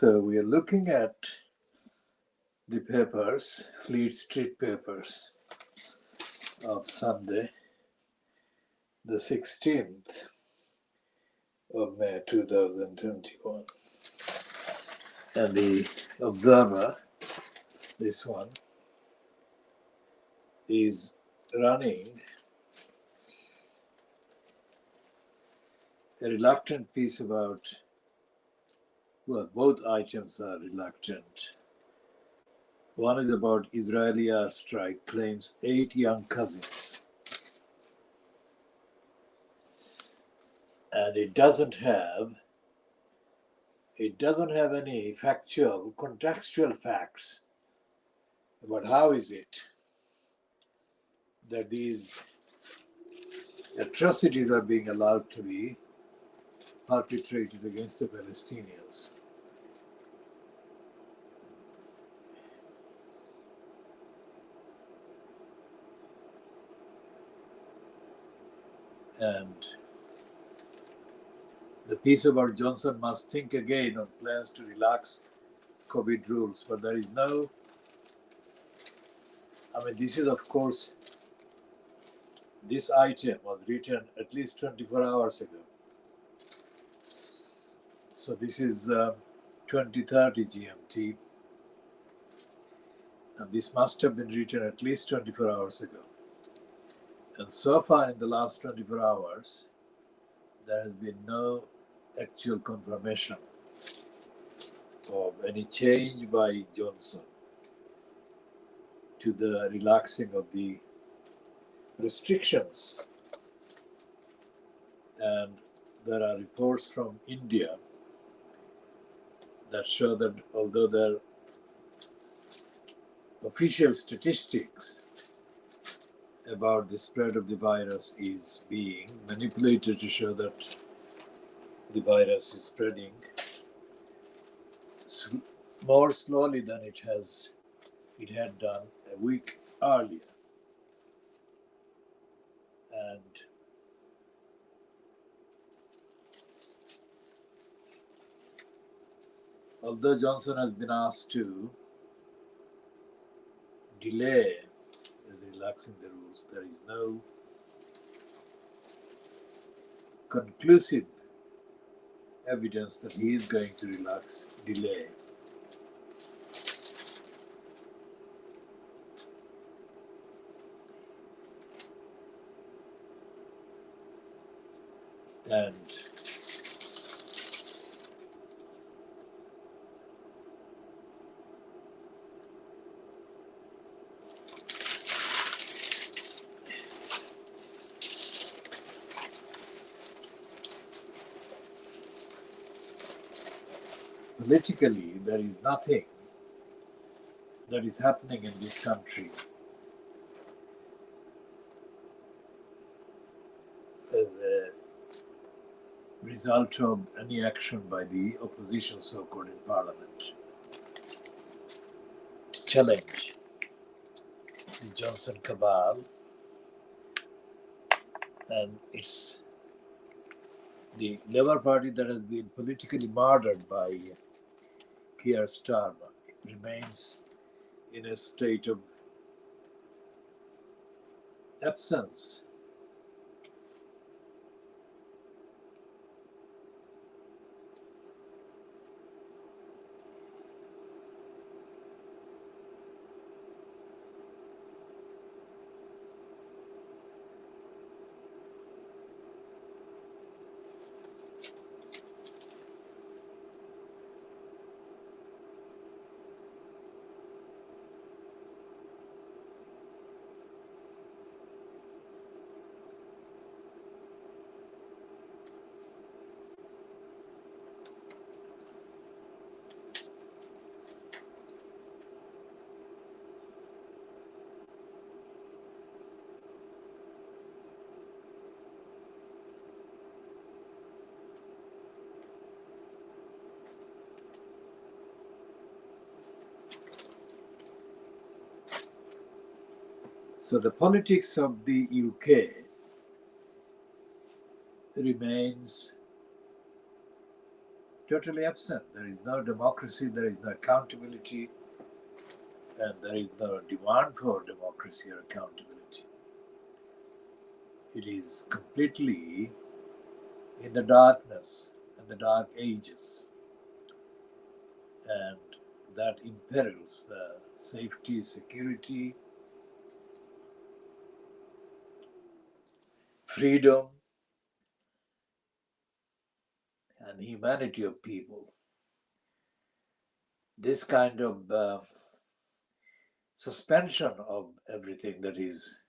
So we are looking at the papers, Fleet Street papers of Sunday, the 16th of May 2021. And the Observer, this one, is running a reluctant piece about, well, both items are reluctant. One is about Israeli airstrike claims 8 young cousins. And it doesn't have any factual, contextual facts about how is it that these atrocities are being allowed to be perpetrated against the Palestinians. And the piece about Johnson must think again on plans to relax COVID rules, but there is no, this is, of course, this item was written at least 24 hours ago. So this is 2030 GMT. And this must have been written at least 24 hours ago. And so far in the last 24 hours, there has been no actual confirmation of any change by Johnson to the relaxing of the restrictions. And there are reports from India that show that although their official statistics about the spread of the virus is being manipulated to show that the virus is spreading more slowly than it had done a week earlier. And although Johnson has been asked to delay relaxing the rules, there is no conclusive evidence that he is going to delay. And politically, there is nothing that is happening in this country as a result of any action by the opposition, so-called, in parliament to challenge the Johnson cabal. And it's the Labour Party that has been politically murdered by Keir Starmer. It remains in a state of absence. So the politics of the UK remains totally absent. There is no democracy, there is no accountability, and there is no demand for democracy or accountability. It is completely in the darkness and the dark ages, and that imperils the safety, security, freedom, and humanity of people. This kind of suspension of everything that is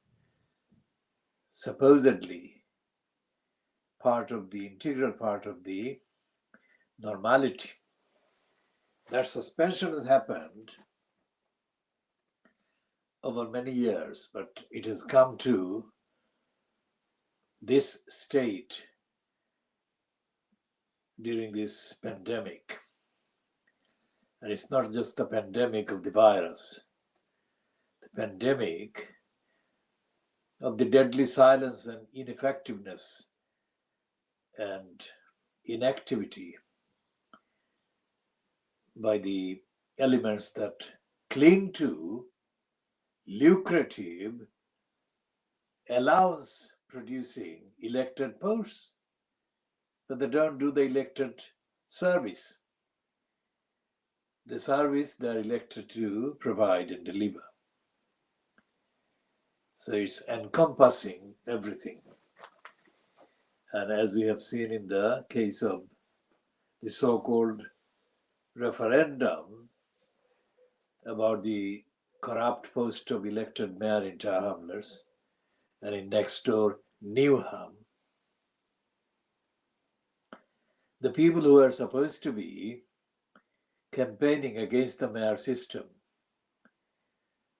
supposedly integral part of the normality. That suspension has happened over many years, but it has come to this state during this pandemic. And it's not just the pandemic of the virus, the pandemic of the deadly silence and ineffectiveness and inactivity by the elements that cling to lucrative allowance producing elected posts, but they don't do the elected service. The service they're elected to provide and deliver. So it's encompassing everything. And as we have seen in the case of the so-called referendum about the corrupt post of elected mayor in Tower Hamlets and in next door Newham, the people who are supposed to be campaigning against the mayor system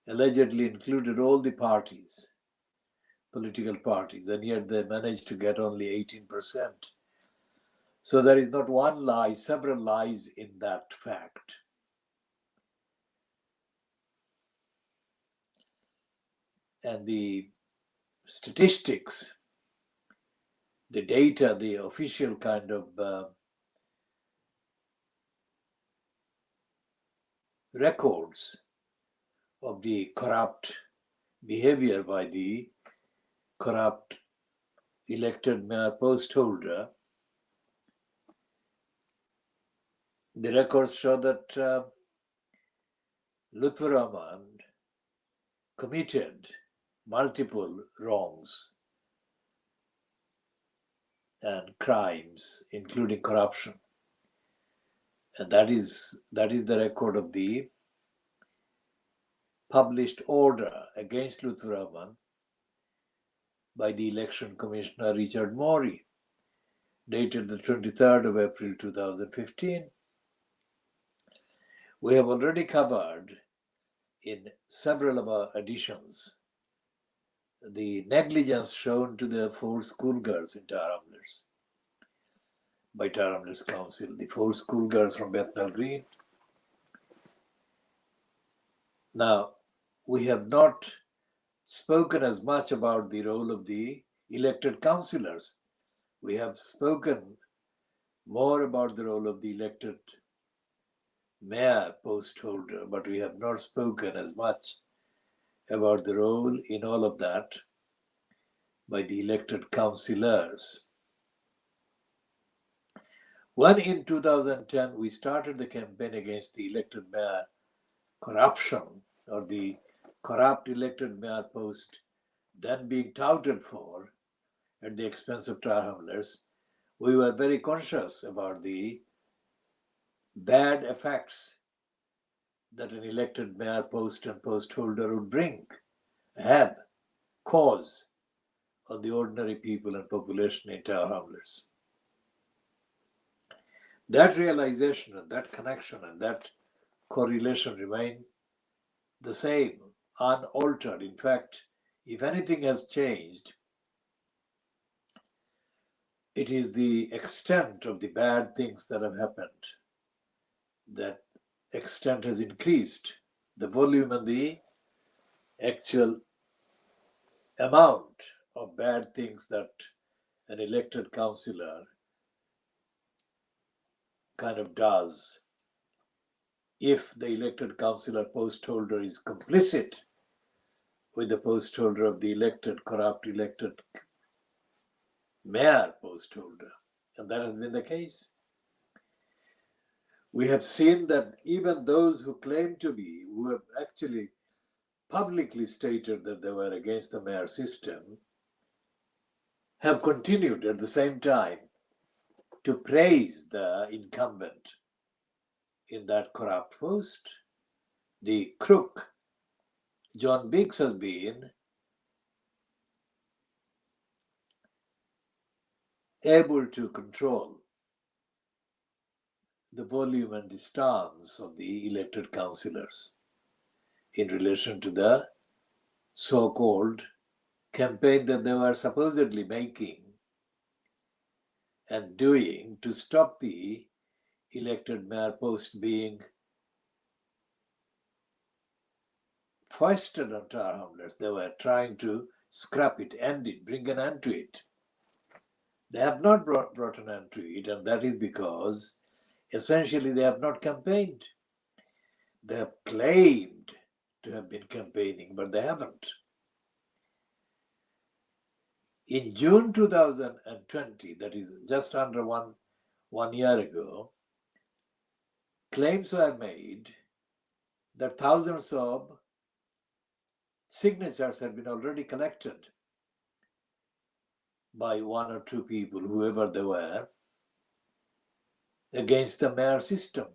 allegedly included all the parties, political parties, and yet they managed to get only 18%. So there is not one lie, several lies in that fact. And the statistics, the data, the official kind of records of the corrupt behavior by the corrupt elected mayor post holder, the records show that Lutfur Rahman committed multiple wrongs and crimes, including corruption. And that is the record of the published order against Lutfur Rahman by the Election Commissioner Richard Morey, dated the 23rd of April 2015. We have already covered in several of our editions the negligence shown to the 4 schoolgirls in Tower Hamlets by Tower Hamlets Council, the 4 schoolgirls from Bethnal Green. Now, we have not spoken as much about the role of the elected councillors. We have spoken more about the role of the elected mayor post holder, but we have not spoken as much about the role in all of that by the elected councillors. When in 2010 we started the campaign against the elected mayor corruption, or the corrupt elected mayor post then being touted for at the expense of Tower Hamlets, we were very conscious about the bad effects that an elected mayor post and post holder would cause on the ordinary people and population in Tower Hamlets. That realization and that connection and that correlation remain the same, unaltered. In fact, if anything has changed, it is the extent of the bad things that have happened. That extent has increased. The volume and the actual amount of bad things that an elected councillor kind of does if the elected councillor post holder is complicit with the post holder of the corrupt elected mayor post holder. And that has been the case. We have seen that even those who claim to be, who have actually publicly stated that they were against the mayor system, have continued at the same time to praise the incumbent in that corrupt post. The crook, John Biggs, has been able to control the volume and the stance of the elected councillors in relation to the so-called campaign that they were supposedly making and doing to stop the elected mayor post being foisted on Tower Hamlets. They were trying to scrap it, end it, bring an end to it. They have not brought an end to it, and that is because essentially they have not campaigned. They have claimed to have been campaigning, but they haven't. In June 2020, that is just under one year ago, claims were made that thousands of signatures had been already collected by one or two people, whoever they were, against the mayor system.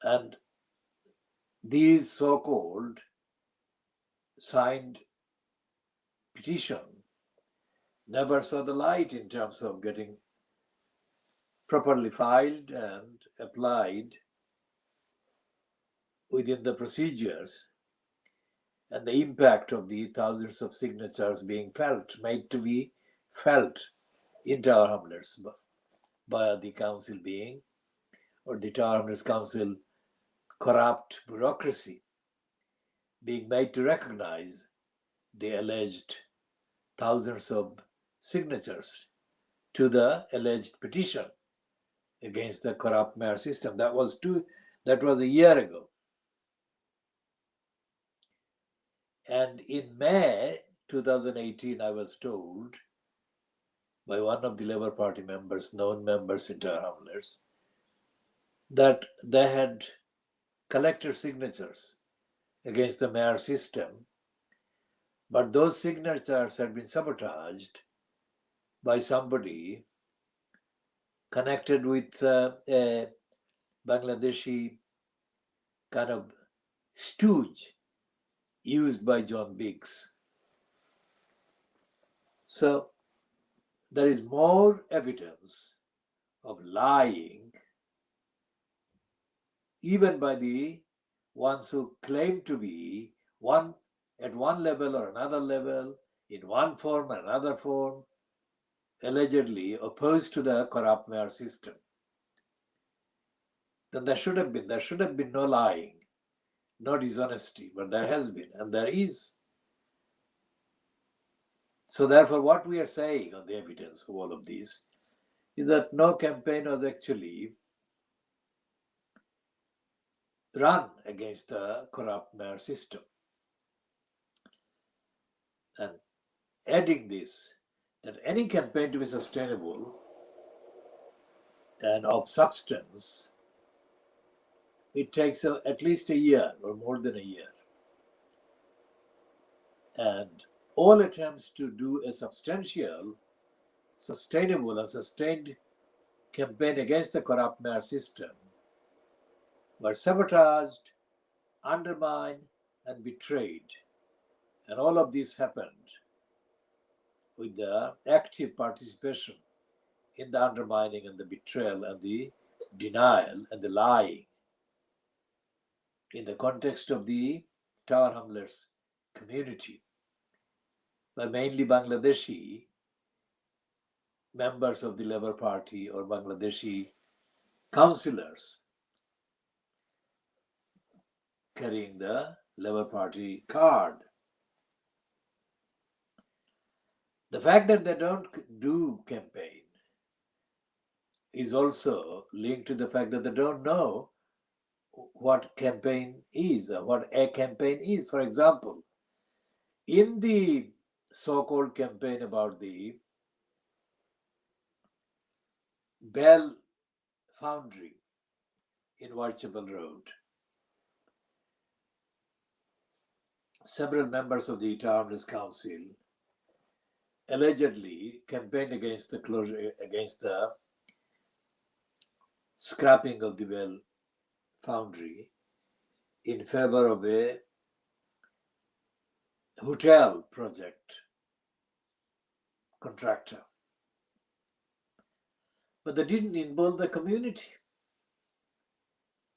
And these so-called signed petition never saw the light in terms of getting properly filed and applied within the procedures, and the impact of the thousands of signatures being made to be felt in Tower Hamlets by the council being, or the Tower Hamlets Council corrupt bureaucracy being made to recognize the alleged thousands of signatures to the alleged petition against the corrupt mayor system. That was a year ago. And in May 2018, I was told by one of the Labour Party members, known members in Tower Hamlets, that they had collected signatures against the mayor system, but those signatures had been sabotaged by somebody connected with a Bangladeshi kind of stooge used by John Biggs. So there is more evidence of lying, even by the ones who claim to be at one level or another level, in one form or another form, allegedly opposed to the corrupt mayor system. Then there should have been no lying, no dishonesty, but there has been, and there is. So therefore, what we are saying on the evidence of all of this is that no campaign was actually run against the corrupt mayor system. And adding this, that any campaign to be sustainable and of substance, it takes at least a year or more than a year. And all attempts to do a substantial, sustainable and sustained campaign against the corrupt mayor system were sabotaged, undermined, and betrayed. And all of this happened with the active participation in the undermining and the betrayal and the denial and the lying in the context of the Tower Hamlets community by mainly Bangladeshi members of the Labour Party or Bangladeshi councillors carrying the Labour Party card. The fact that they don't do campaign is also linked to the fact that they don't know what campaign is, what a campaign is. For example, in the so-called campaign about the Bell Foundry in Whitechapel Road, several members of the Townless Council allegedly campaigned against the closure, against the scrapping of the Bell Foundry in favor of a hotel project contractor. But they didn't involve the community.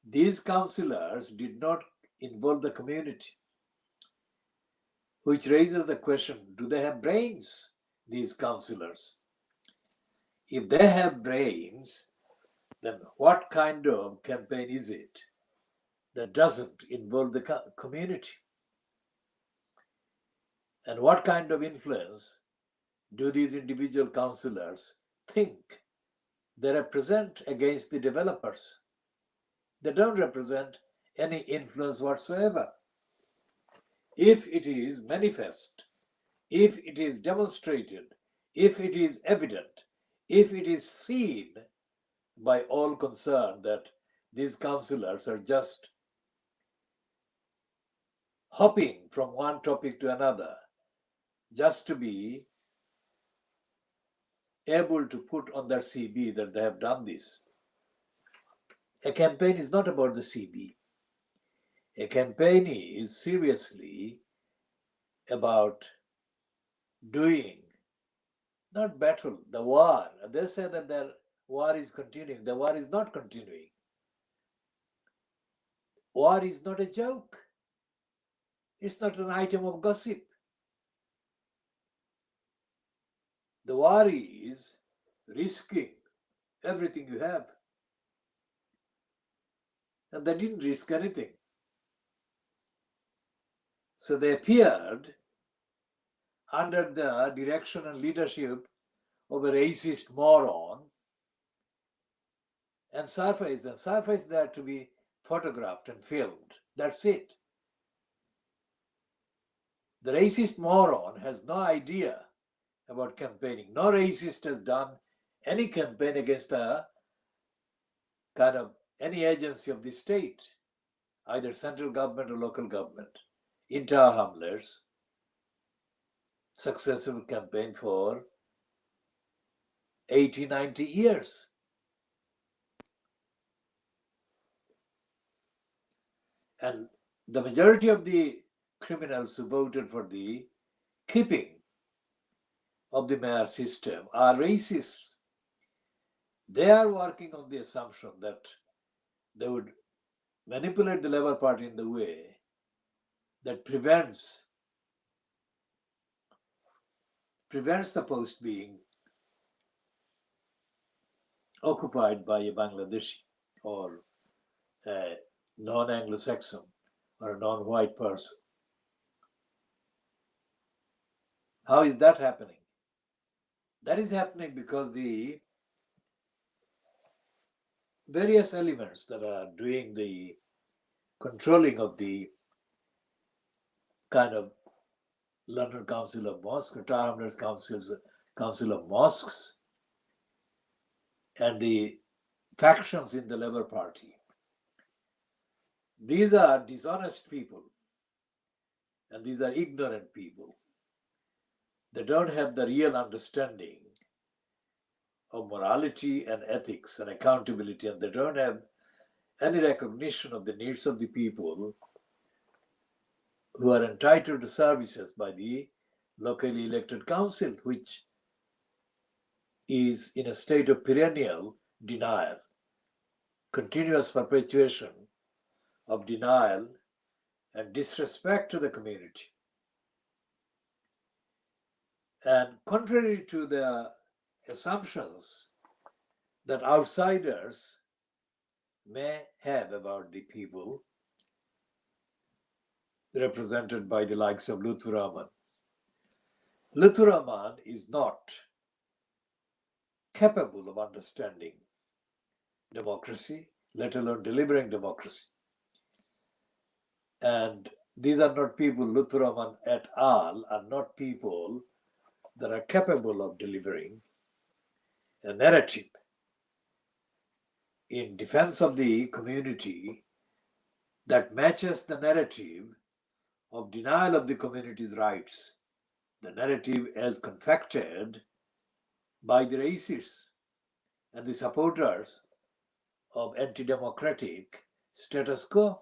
These councillors did not involve the community, which raises the question, do they have brains, these councillors? If they have brains, then what kind of campaign is it that doesn't involve the community? And what kind of influence do these individual councillors think they represent against the developers? They don't represent any influence whatsoever. If it is manifest, if it is demonstrated, if it is evident, if it is seen by all concerned that these councillors are just hopping from one topic to another just to be able to put on their CV that they have done this. A campaign is not about the CV. A campaign is seriously about doing, not battle, the war. They say that the war is continuing. The war is not continuing. War is not a joke. It's not an item of gossip. The war is risking everything you have. And they didn't risk anything. So they appeared under the direction and leadership of a racist moron and surface. And surface there to be photographed and filmed. That's it. The racist moron has no idea about campaigning. No racist has done any campaign against a kind of any agency of the state, either central government or local government. Entire Hamler's successful campaign for 80, 90 years. And the majority of the criminals who voted for the keeping of the mayor system are racists. They are working on the assumption that they would manipulate the Labour Party in the way that prevents the post being occupied by a Bangladeshi or a non-Anglo-Saxon or a non-white person. How is that happening? That is happening because the various elements that are doing the controlling of the kind of London Council of Mosques, Tower Hamlets Council of Mosques, and the factions in the Labour Party. These are dishonest people and these are ignorant people. They don't have the real understanding of morality and ethics and accountability, and they don't have any recognition of the needs of the people who are entitled to services by the locally elected council, which is in a state of perennial denial, continuous perpetuation of denial and disrespect to the community. And contrary to the assumptions that outsiders may have about the people represented by the likes of Lutfur Rahman. Lutfur Rahman is not capable of understanding democracy, let alone delivering democracy. And these are not people, Luther Rahman et al. Are not people that are capable of delivering a narrative in defense of the community that matches the narrative of denial of the community's rights, the narrative as confected by the racists and the supporters of anti-democratic status quo.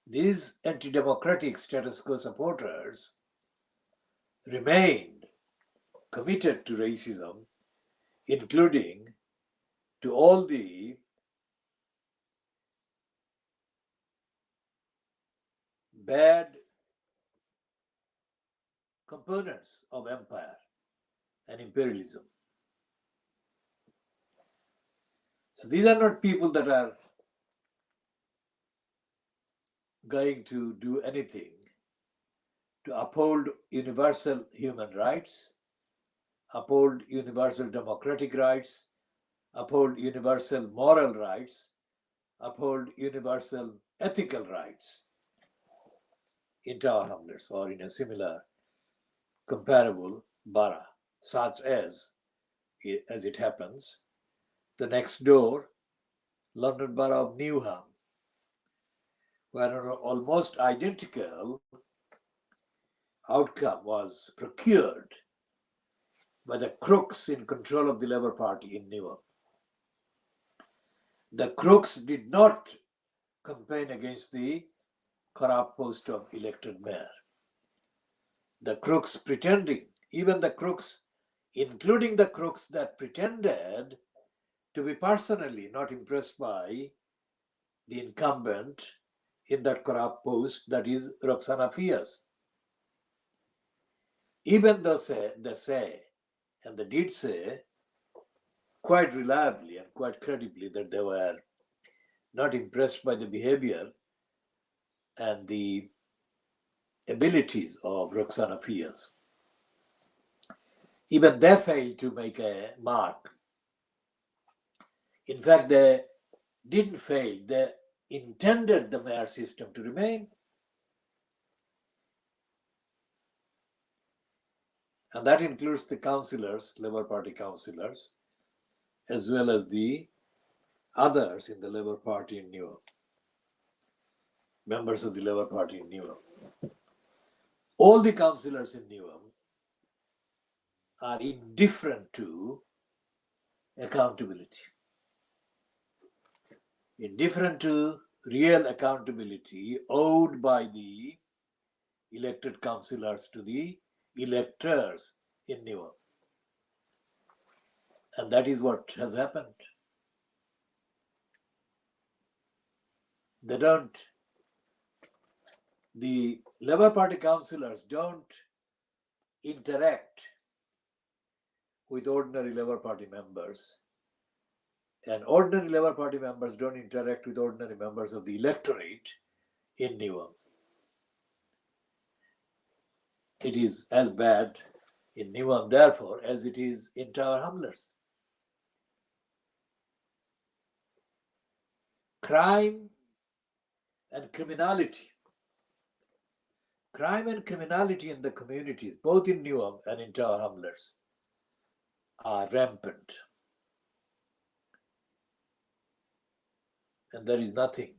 These anti-democratic status quo supporters remained committed to racism, including to all the bad components of empire and imperialism. So these are not people that are going to do anything to uphold universal human rights, uphold universal democratic rights, uphold universal moral rights, uphold universal ethical rights in Tower Hamlets or in a similar comparable borough, such as it happens, the next door London borough of Newham, where an almost identical outcome was procured by the crooks in control of the Labour Party in Newham. The crooks did not campaign against the corrupt post of elected mayor. The crooks pretending, even the crooks, including the crooks that pretended to be personally not impressed by the incumbent in that corrupt post, that is Roxana Fias. Even though they say, and they did say quite reliably and quite credibly, that they were not impressed by the behavior and the abilities of Roxana Fias. Even they failed to make a mark. In fact, they didn't fail, they intended the mayor system to remain. And that includes the councillors, Labour Party councillors, as well as the others in the Labour Party in Newham, members of the Labour Party in Newham. All the councillors in Newham are indifferent to accountability, indifferent to real accountability owed by the elected councillors to the electors in Newham. And that is what has happened. The Labour Party councillors don't interact with ordinary Labour Party members, and ordinary Labour Party members don't interact with ordinary members of the electorate in Newham. It is as bad in Newham, therefore, as it is in Tower Hamlets. Crime and criminality in the communities, both in Newham and in Tower Hamlets, are rampant. And there is nothing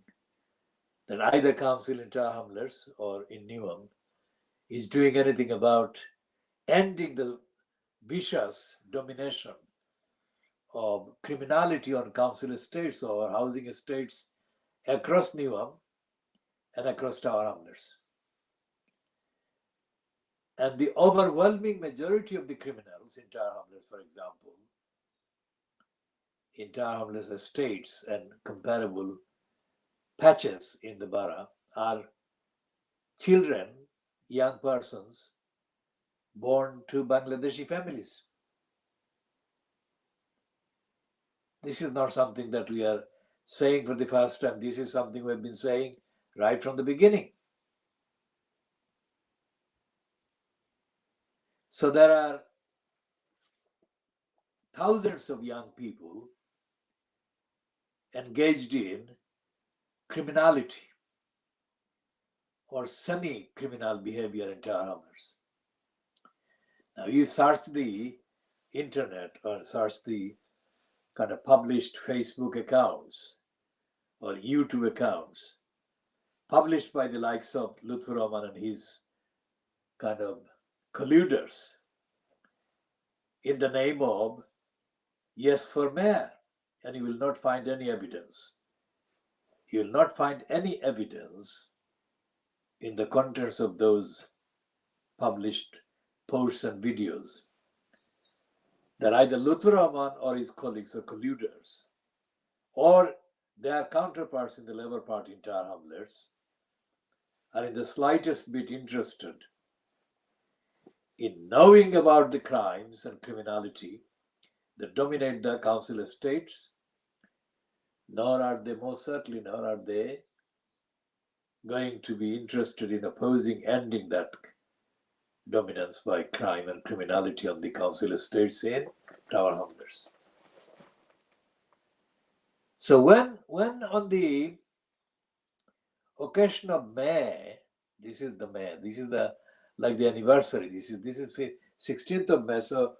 that either council in Tower Hamlets or in Newham is doing anything about ending the vicious domination of criminality on council estates or housing estates across Newham and across Tower Hamlets. And the overwhelming majority of the criminals in Tower Hamlets, for example, in Tower Hamlets estates and comparable patches in the borough, are children, young persons born to Bangladeshi families. This is not something that we are saying for the first time. This is something we've been saying right from the beginning. So there are thousands of young people engaged in criminality or semi-criminal behavior in Tower Hamlets. Now you search the internet or search the kind of published Facebook accounts or YouTube accounts published by the likes of Lutfur Rahman and his kind of colluders in the name of yes for mayor, and you will not find any evidence. You will not find any evidence in the contents of those published posts and videos that either Lutfur Rahman or his colleagues are colluders, or their counterparts in the Labour Party in Tower Hamlets are in the slightest bit interested in knowing about the crimes and criminality that dominate the council estates, nor are they, most certainly, nor are they going to be interested in opposing ending that dominance by crime and criminality on the council estates in Tower Hamlets. So when on the occasion of May, this is the like the anniversary, this is 16th of May, so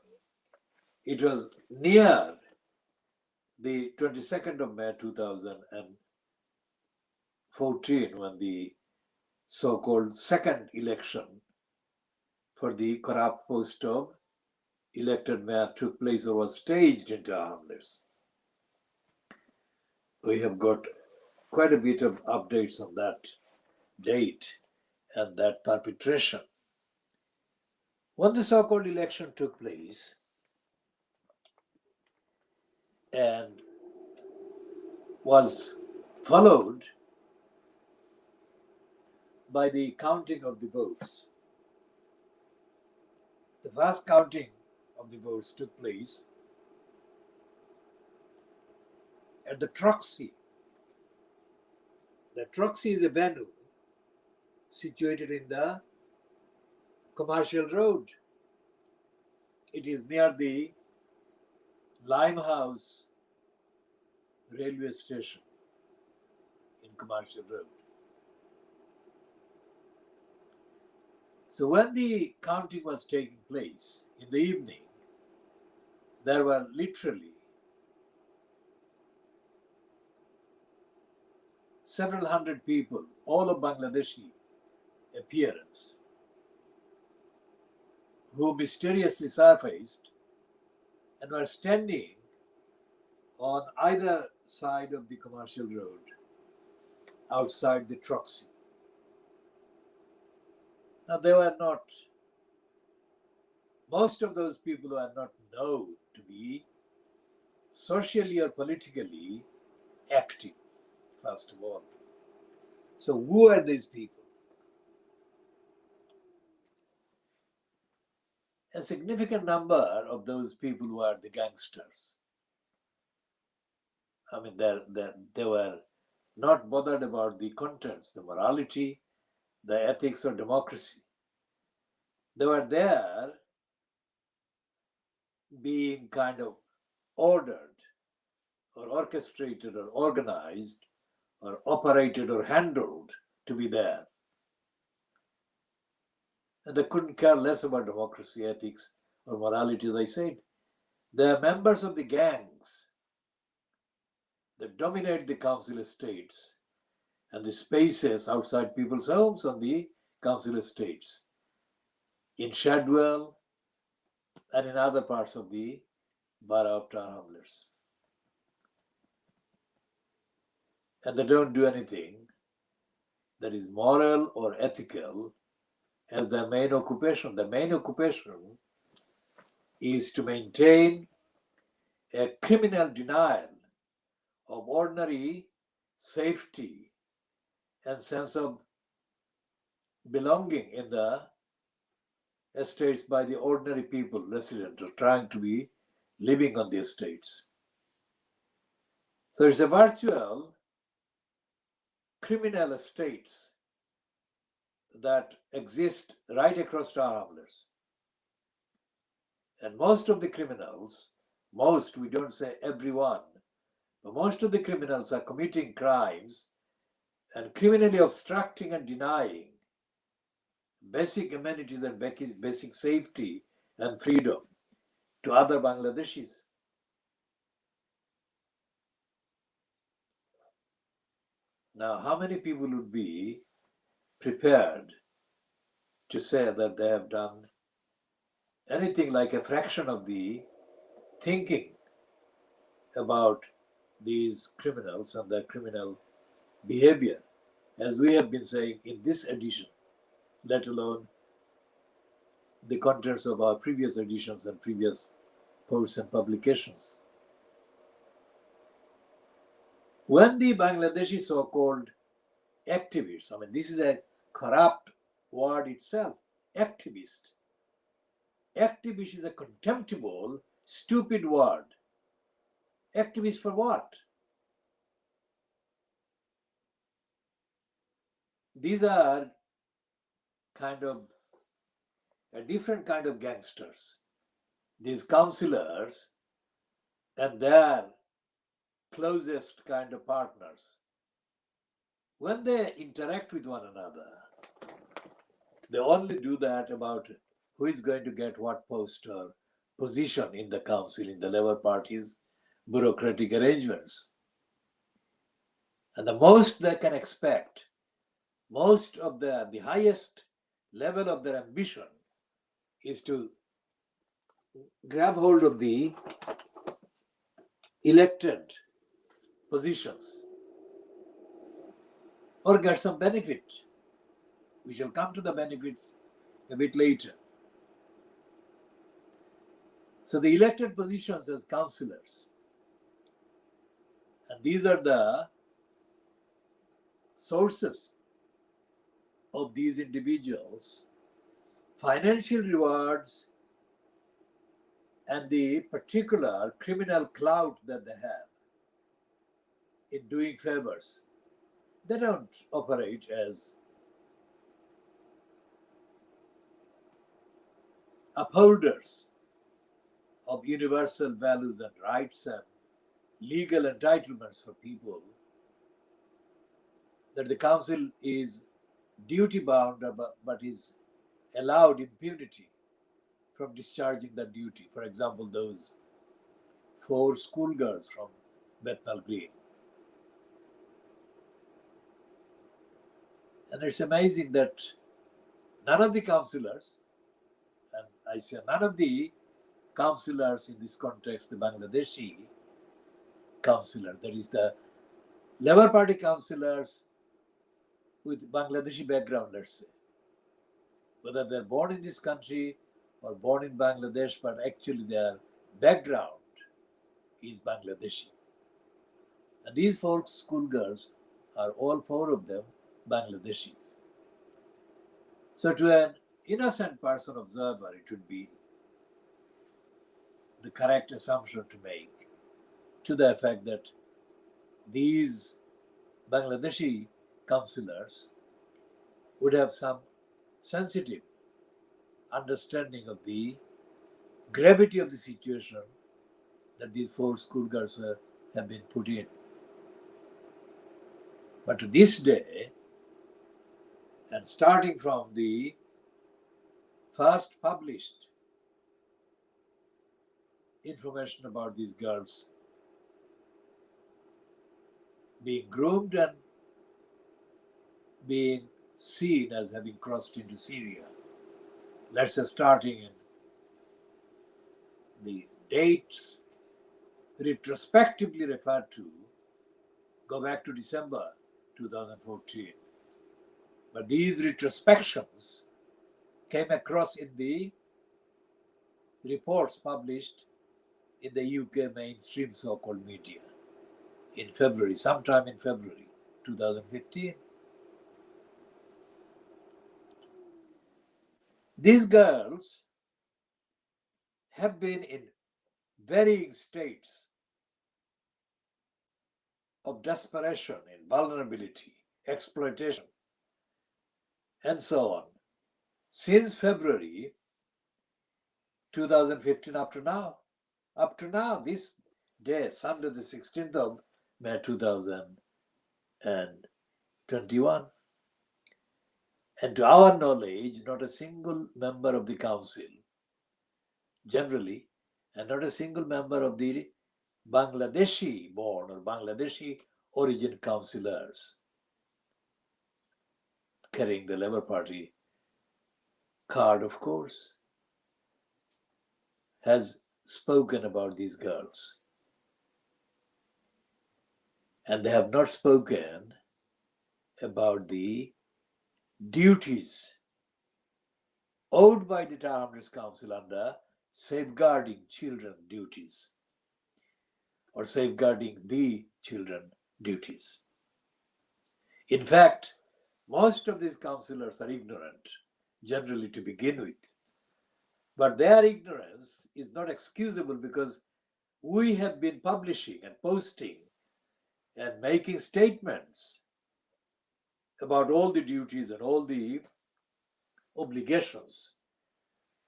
it was near the 22nd of May 2014 when the so-called second election for the corrupt post of elected mayor took place or was staged in Tower Hamlets. We have got quite a bit of updates on that date and that perpetration. When the so-called election took place and was followed by the counting of the votes, the first counting of the votes took place at the Troxy. The Troxy is a venue situated in the Commercial Road. It is near the Limehouse railway station in Commercial Road. So when the counting was taking place in the evening, there were literally several hundred people, all of Bangladeshi appearance, who mysteriously surfaced and were standing on either side of the Commercial Road outside the Troxy. Now they were not, most of those people were not known to be socially or politically active, first of all. So who are these people? A significant number of those people were the gangsters. I mean, they were not bothered about the contents, the morality, the ethics or democracy. They were there being kind of ordered or orchestrated or organized or operated or handled to be there. And they couldn't care less about democracy, ethics, or morality, as I said. They are members of the gangs that dominate the council estates and the spaces outside people's homes on the council estates, in Shadwell and in other parts of the borough of Tower Hamlets. And they don't do anything that is moral or ethical as their main occupation. The main occupation is to maintain a criminal denial of ordinary safety and sense of belonging in the estates by the ordinary people resident or trying to be living on the estates. So it's a virtual criminal estates that exist right across Tower Hamlets. And most of the criminals most, we don't say everyone, but most of the criminals are committing crimes and criminally obstructing and denying basic amenities and basic safety and freedom to other Bangladeshis. Now, how many people would be prepared to say that they have done anything like a fraction of the thinking about these criminals and their criminal behavior, as we have been saying in this edition, let alone the contents of our previous editions and previous posts and publications. When the Bangladeshi so-called activists, I mean, this is a corrupt word itself, activist. Activist is a contemptible, stupid word. Activist for what? These are kind of a different kind of gangsters. These counselors and their closest kind of partners, when they interact with one another, they only do that about who is going to get what post or position in the council, in the Labour Party's bureaucratic arrangements. And the most they can expect, most of the highest level of their ambition is to grab hold of the elected positions or get some benefit. We shall come to the benefits a bit later. So the elected positions as councillors, and these are the sources of these individuals' financial rewards and the particular criminal clout that they have in doing favors. They don't operate as upholders of universal values and rights and legal entitlements for people, that the council is duty bound but is allowed impunity from discharging that duty. For example, those 4 schoolgirls from Bethnal Green. And it's amazing that none of the councillors, and I say none of the councillors in this context, the Bangladeshi councillors, that is the Labour Party councillors with Bangladeshi background, let's say, whether they're born in this country or born in Bangladesh, but actually their background is Bangladeshi. And these 4 schoolgirls are all 4 of them Bangladeshis. So to an innocent person observer, it would be the correct assumption to make to the effect that these Bangladeshi councillors would have some sensitive understanding of the gravity of the situation that these 4 schoolgirls have been put in. But to this day, and starting from the first published information about these girls being groomed and being seen as having crossed into Syria, let's say starting in the dates retrospectively referred to, go back to December 2014. But these retrospections came across in the reports published in the UK mainstream so-called media in February, sometime in February 2015. These girls have been in varying states of desperation, in vulnerability, exploitation, and so on since February 2015 up to now. up to now, this day, Sunday, the 16th of May 2021. And to our knowledge, not a single member of the council, generally, and not a single member of the Bangladeshi born or Bangladeshi origin councillors carrying the Labour Party card, of course, has spoken about these girls. And they have not spoken about the duties owed by the Armed Council under safeguarding children duties or safeguarding the children duties. In fact, most of these councillors are ignorant, generally to begin with. But their ignorance is not excusable because we have been publishing and posting and making statements about all the duties and all the obligations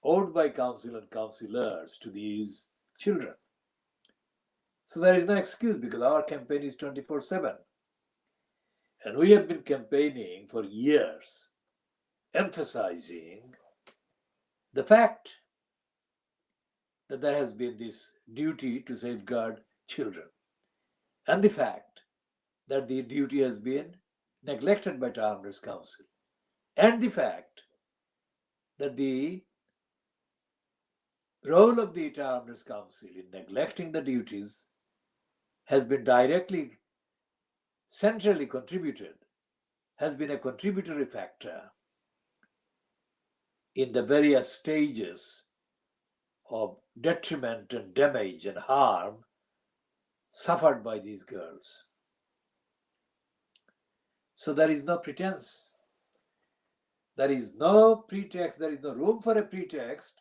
owed by council and councillors to these children. So there is no excuse because our campaign is 24/7. And we have been campaigning for years, emphasizing the fact that there has been this duty to safeguard children and the fact that the duty has been neglected by Towners Council and the fact that the role of the Towners Council in neglecting the duties has been directly, centrally contributed, has been a contributory factor in the various stages of detriment and damage and harm suffered by these girls. So there is no pretense. There is no pretext, there is no room for a pretext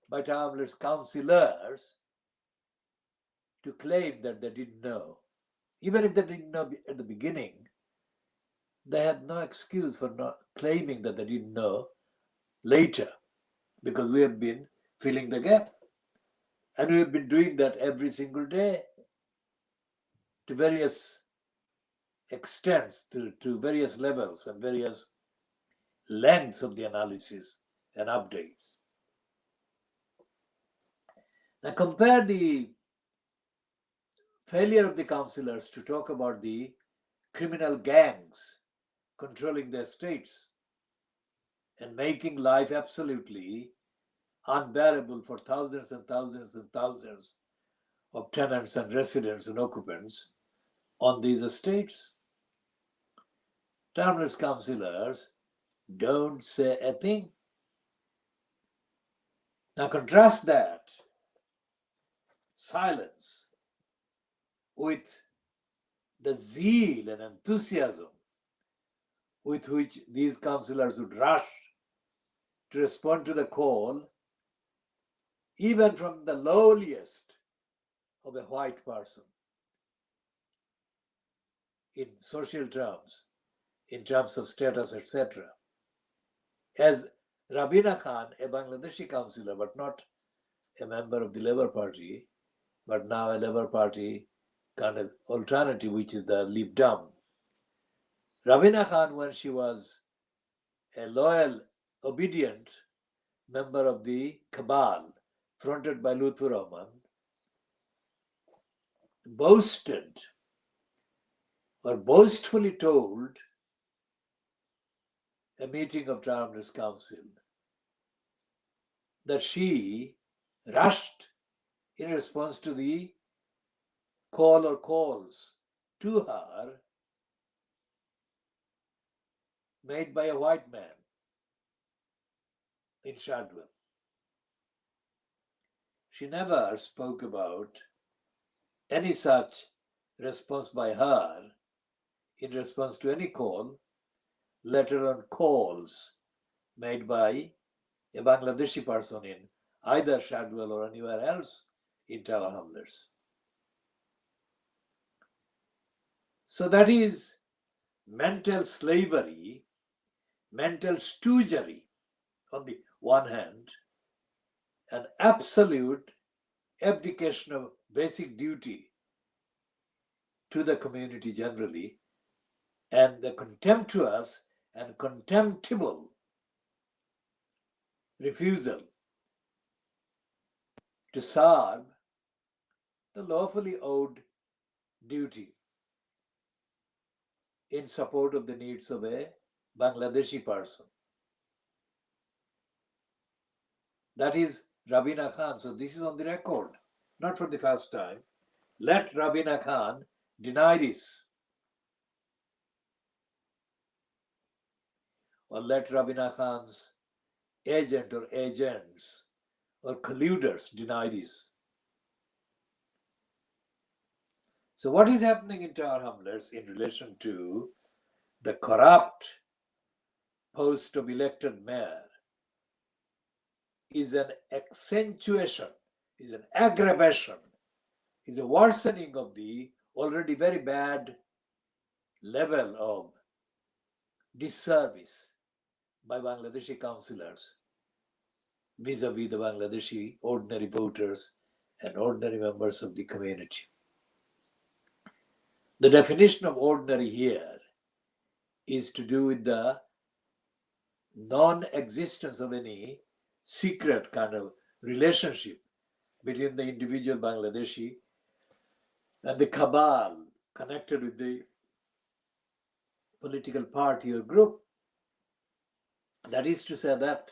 by Townless councillors to claim that they didn't know. Even if they didn't know at the beginning, they had no excuse for not claiming that they didn't know later, because we have been filling the gap. And we have been doing that every single day to various extents, to various levels and various lengths of the analysis and updates. Now compare the failure of the councillors to talk about the criminal gangs controlling their states and making life absolutely unbearable for thousands and thousands and thousands of tenants and residents and occupants on these estates. Townless councillors don't say a thing. Now contrast that silence with the zeal and enthusiasm with which these councillors would rush to respond to the call, even from the lowliest of a white person, in social terms, in terms of status, etc. As Rabina Khan, a Bangladeshi councillor, but not a member of the Labour Party, but now a Labour Party kind of alternative, which is the Lib Dem. Rabina Khan, when she was a loyal, obedient member of the cabal fronted by Lutfur Rahman, boasted or boastfully told a meeting of Townless Council that she rushed in response to the call or calls to her made by a white man in Shadwell. She never spoke about any such response by her in response to any call, let alone calls made by a Bangladeshi person in either Shadwell or anywhere else in Tower Hamlets. So that is mental slavery, mental stoogery on the one hand, and absolute abdication of basic duty to the community generally, and the contemptuous and contemptible refusal to serve the lawfully owed duty in support of the needs of a Bangladeshi person. That is Rabina Khan. So this is on the record, not for the first time. Let Rabina Khan deny this, or let Rabina Khan's agent or agents or colluders deny this. So what is happening in Tower Hamlets in relation to the corrupt post of elected mayor is an accentuation, is an aggravation, is a worsening of the already very bad level of disservice by Bangladeshi councillors vis-a-vis the Bangladeshi ordinary voters and ordinary members of the community. The definition of ordinary here is to do with the non-existence of any secret kind of relationship between the individual Bangladeshi and the cabal connected with the political party or group. That is to say that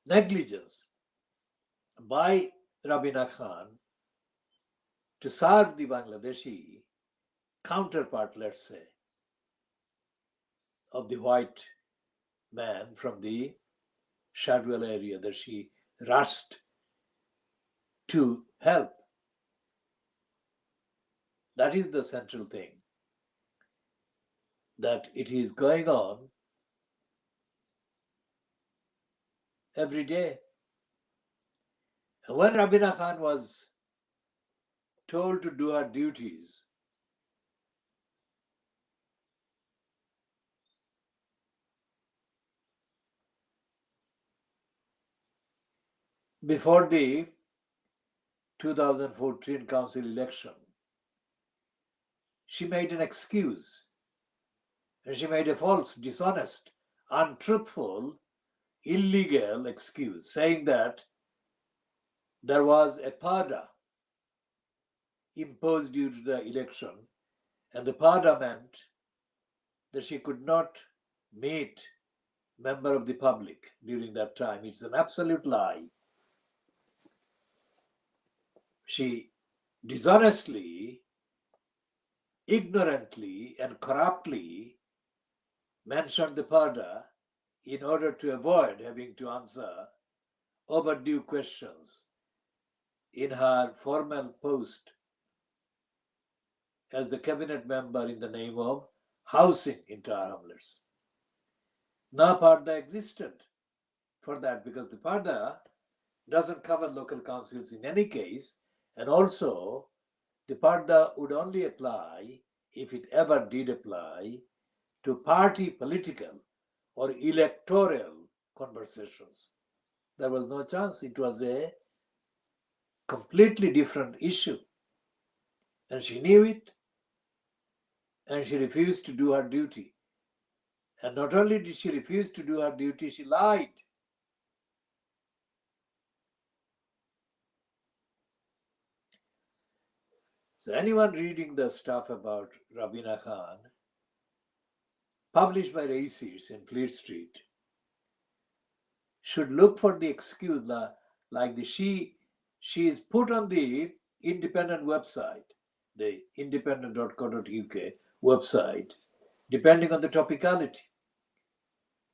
negligence by Rabina Khan to serve the Bangladeshi counterpart, let's say, of the white man from the Shadwell area that she rushed to help. That is the central thing, that it is going on every day. And when Rabina Khan was told to do her duties, before the 2014 council election, she made an excuse. And she made a false, dishonest, untruthful, illegal excuse, saying that there was a pada imposed due to the election, and the pada meant that she could not meet member of the public during that time. It's an absolute lie. She dishonestly, ignorantly, and corruptly mentioned the pada in order to avoid having to answer overdue questions in her formal post as the cabinet member in the name of housing in Tower Hamlets. No Parda existed for that because the Parda doesn't cover local councils in any case, and also the Parda would only apply, if it ever did apply, to party political or electoral conversations. There was no chance. It was a completely different issue. And she knew it, and she refused to do her duty. And not only did she refuse to do her duty, she lied. So anyone reading the stuff about Rabina Khan, published by Races in Fleet Street, should look for the excuse like she is put on the independent website, the independent.co.uk website, depending on the topicality.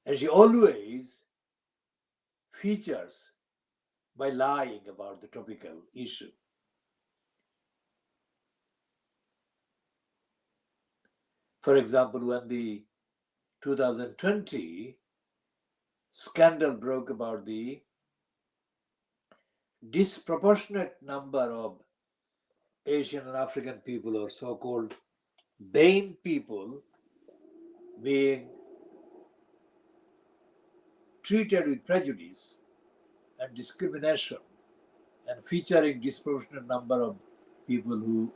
And she always features by lying about the topical issue. For example, when the 2020 scandal broke about the disproportionate number of Asian and African people, or so-called BAME people, being treated with prejudice and discrimination and featuring disproportionate number of people who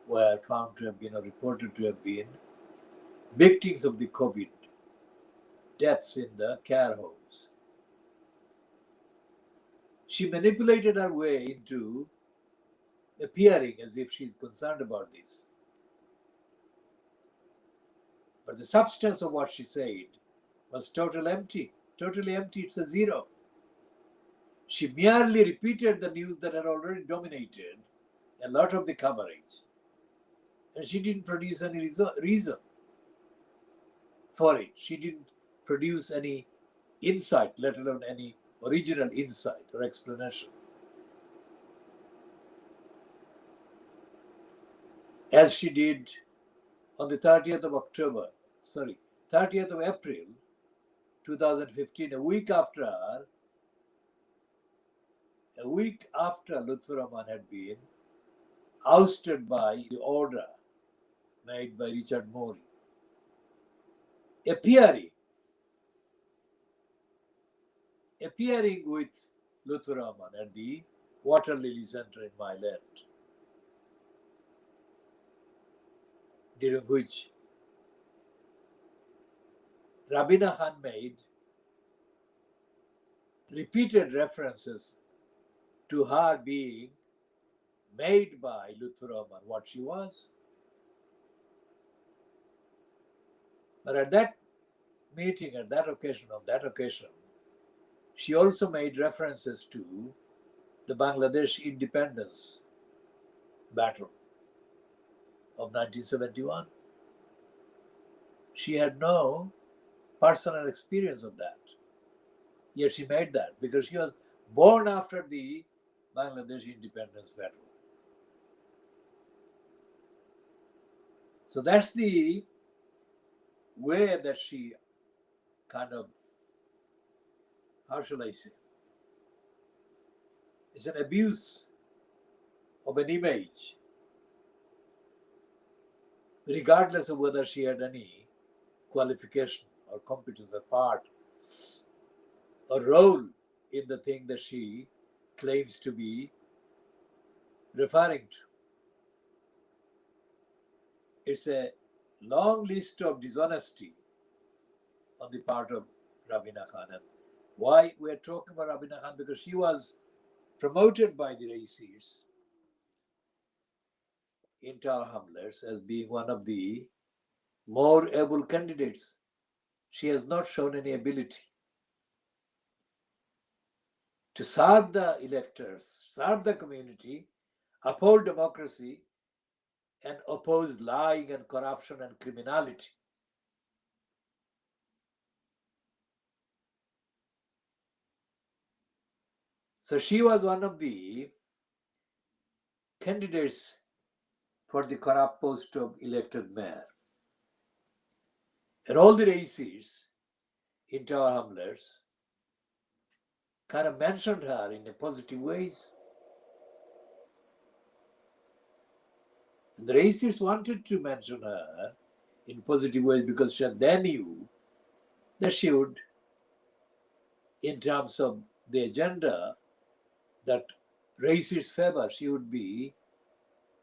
were found to have been or reported to have been victims of the COVID deaths in the care homes. She manipulated her way into appearing as if she is concerned about this. But the substance of what she said was totally empty. It's a zero. She merely repeated the news that had already dominated a lot of the coverage. And she didn't produce any reason for it. She didn't produce any insight, let alone any original insight or explanation. As she did on the 30th of April 2015, a week after Lutfur Rahman had been ousted by the order made by Richard Morey, appearing with Lutfur Rahman at the Water Lily Center in Mile End, during which Rabina Khan made repeated references to her being made by Lutfur Rahman what she was. But at that meeting, on that occasion, she also made references to the Bangladesh independence battle of 1971. She had no personal experience of that. Yet she made that because she was born after the Bangladesh independence battle. So that's the way that she kind of, how shall I say, it's an abuse of an image, regardless of whether she had any qualification or competence or part or role in the thing that she claims to be referring to. It's a long list of dishonesty on the part of Rabina Khan. And why we're talking about Rabina Khan? Because she was promoted by the Raisirs in Tower Hamlets as being one of the more able candidates. She has not shown any ability to serve the electors, serve the community, uphold democracy, and oppose lying and corruption and criminality. So she was one of the candidates for the corrupt post of elected mayor. And all the races in Tower Hamlets kind of mentioned her in a positive ways. And the racists wanted to mention her in positive ways because they knew that she would, in terms of the agenda that racists favor, she would be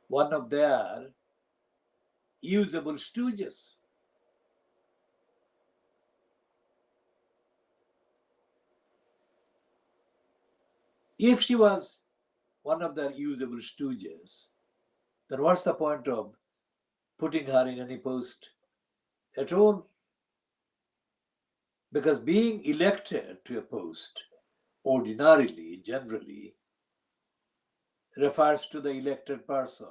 one of their usable stooges. If she was one of their usable stooges, then what's the point of putting her in any post at all? Because being elected to a post ordinarily, generally, refers to the elected person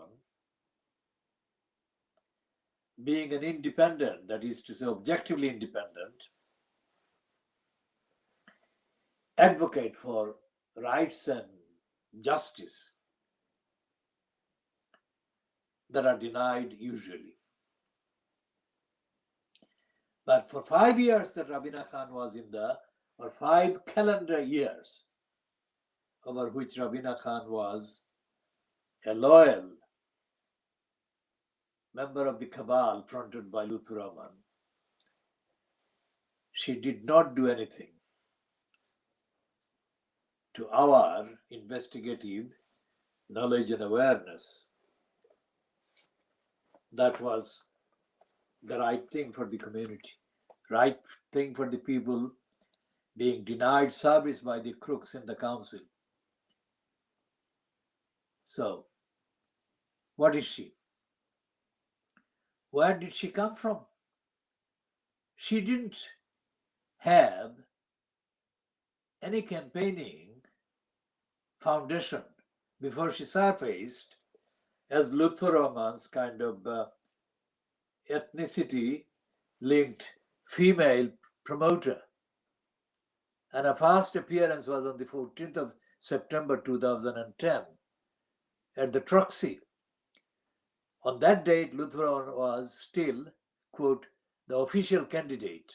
being an independent, that is to say, objectively independent, advocate for rights and justice that are denied usually. But for 5 years that Rabina Khan was or 5 calendar years over which Rabina Khan was a loyal member of the cabal fronted by Lutfur Rahman, she did not do anything to our investigative knowledge and awareness, that was the right thing for the community, right thing for the people being denied service by the crooks in the council. So, what is she? Where did she come from? She didn't have any campaigning foundation before she surfaced as Lutfur Rahman's kind of ethnicity linked female promoter. And her first appearance was on the 14th of September 2010 at the Troxy. On that date, Lutfur Rahman was still, quote, the official candidate.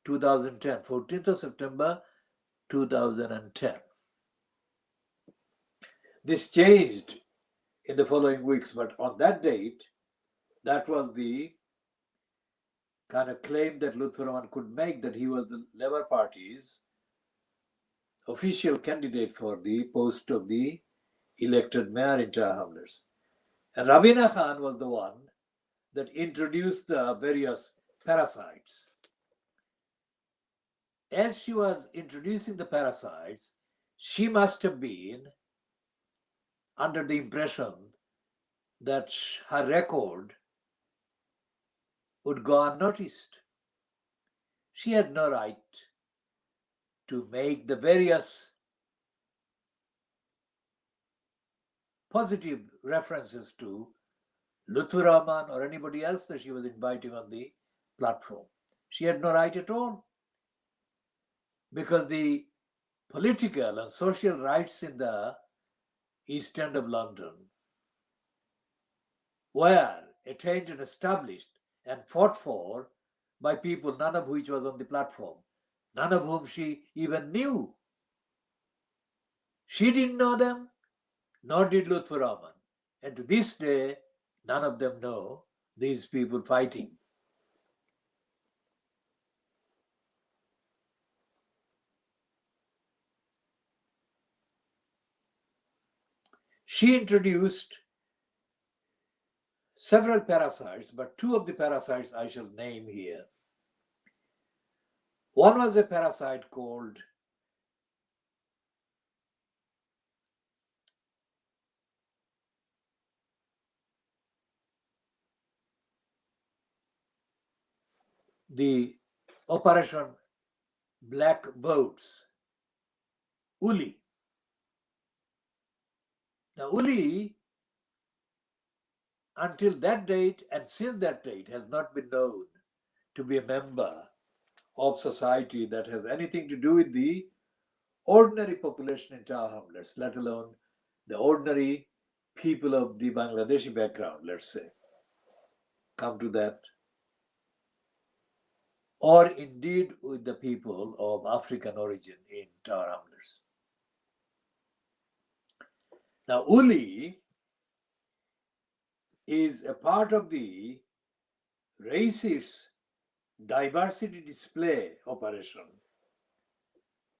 2010, 14th of September 2010. This changed in the following weeks, but on that date, that was the kind of claim that Lutfur Rahman could make, that he was the Labour Party's official candidate for the post of the elected mayor in Tower Hamlets. And Rabina Khan was the one that introduced the various parasites. As she was introducing the parasites, she must have been under the impression that her record would go unnoticed. She had no right to make the various positive references to Lutfur Rahman or anybody else that she was inviting on the platform. She had no right at all, because the political and social rights in the East End of London were attained and established and fought for by people, none of which was on the platform, none of whom she even knew. She didn't know them, nor did Lutfur Rahman. And to this day, none of them know these people fighting. She introduced several parasites, but two of the parasites I shall name here. One was a parasite called the Operation Black Votes, Uli. Now, Uli, until that date and since that date, has not been known to be a member of society that has anything to do with the ordinary population in Tower Hamlets, let alone the ordinary people of the Bangladeshi background, let's say. Come to that. Or indeed with the people of African origin in Tower Hamlets. Now, Uli is a part of the racist diversity display operation,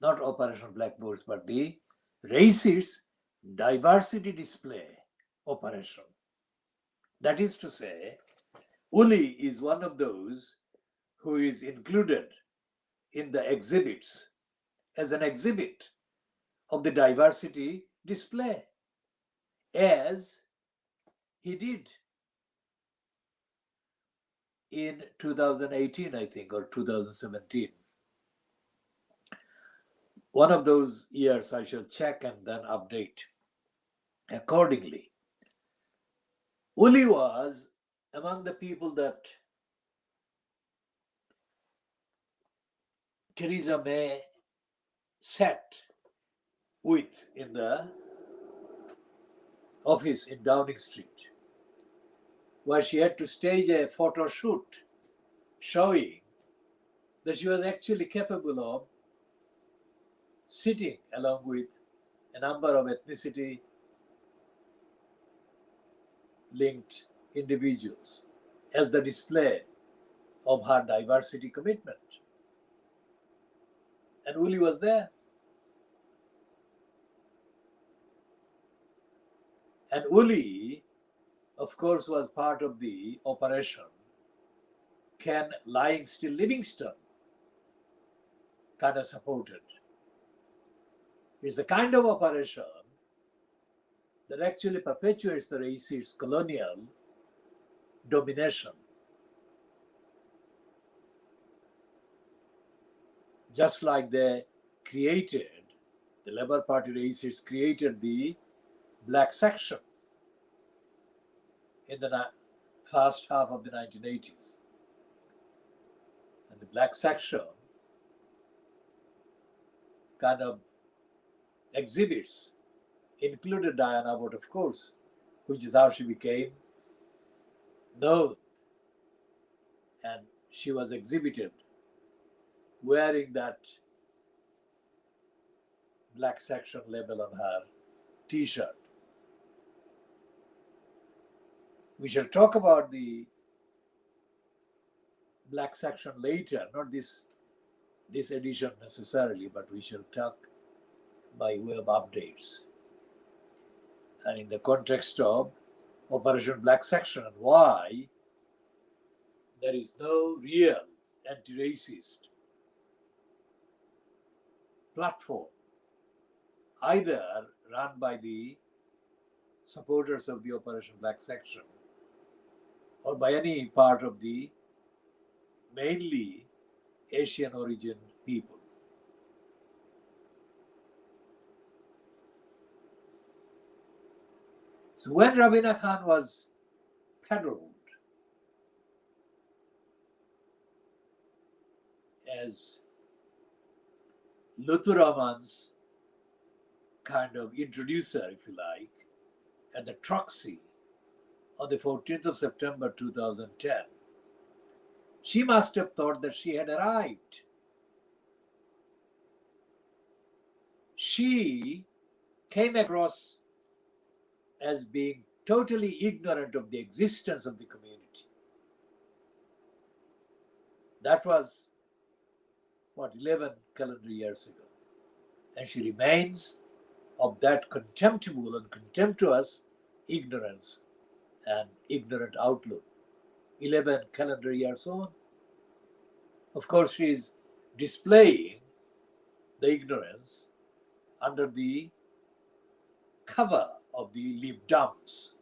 not Operation Black Votes, but the racist diversity display operation. That is to say, Uli is one of those who is included in the exhibits as an exhibit of the diversity display, as he did in 2018, I think, or 2017. One of those years I shall check and then update accordingly. Uli was among the people that Theresa May sat with in the office in Downing Street, where she had to stage a photo shoot showing that she was actually capable of sitting along with a number of ethnicity linked individuals as the display of her diversity commitment. And Uli was there. And Uli, of course, was part of the operation Ken Lying Still Livingston kind of supported. It's the kind of operation that actually perpetuates the racist colonial domination. Just like they created, the Labour Party racists created the black section in the first half of the 1980s. And the black section kind of exhibits included Diana Abbott, of course, which is how she became known. And she was exhibited wearing that black section label on her t-shirt. We shall talk about the black section later, not this edition necessarily, but we shall talk by way of updates. And in the context of Operation Black Section and why there is no real anti-racist platform, either run by the supporters of the Operation Black Section or by any part of the mainly Asian origin people. So when Rabina Khan was peddled as Lutfur Rahman's kind of introducer, if you like, at the Troxy on the 14th of September 2010, she must have thought that she had arrived. She came across as being totally ignorant of the existence of the community. That was, 11 calendar years ago. And she remains of that contemptible and contemptuous ignorance and ignorant outlook. 11 calendar years on. Of course, she is displaying the ignorance under the cover of the Lib Dems.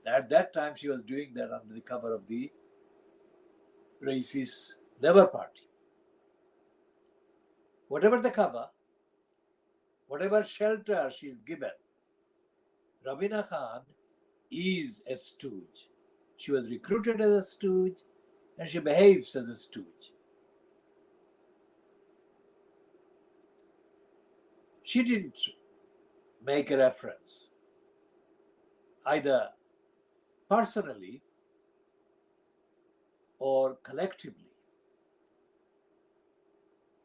At that time, she was doing that under the cover of the racist Labour Party. Whatever the cover, whatever shelter she is given, Rabina Khan is a stooge. She was recruited as a stooge and she behaves as a stooge. She didn't make a reference either personally or collectively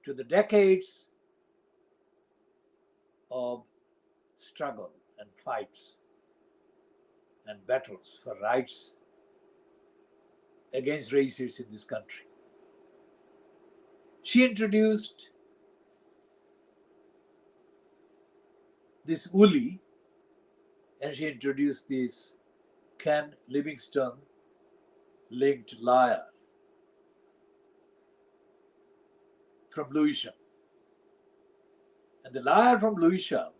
to the decades of struggle and fights and battles for rights against racists in this country. She introduced this Uli and she introduced this Ken Livingstone linked liar from Lewisham. And the liar from Lewisham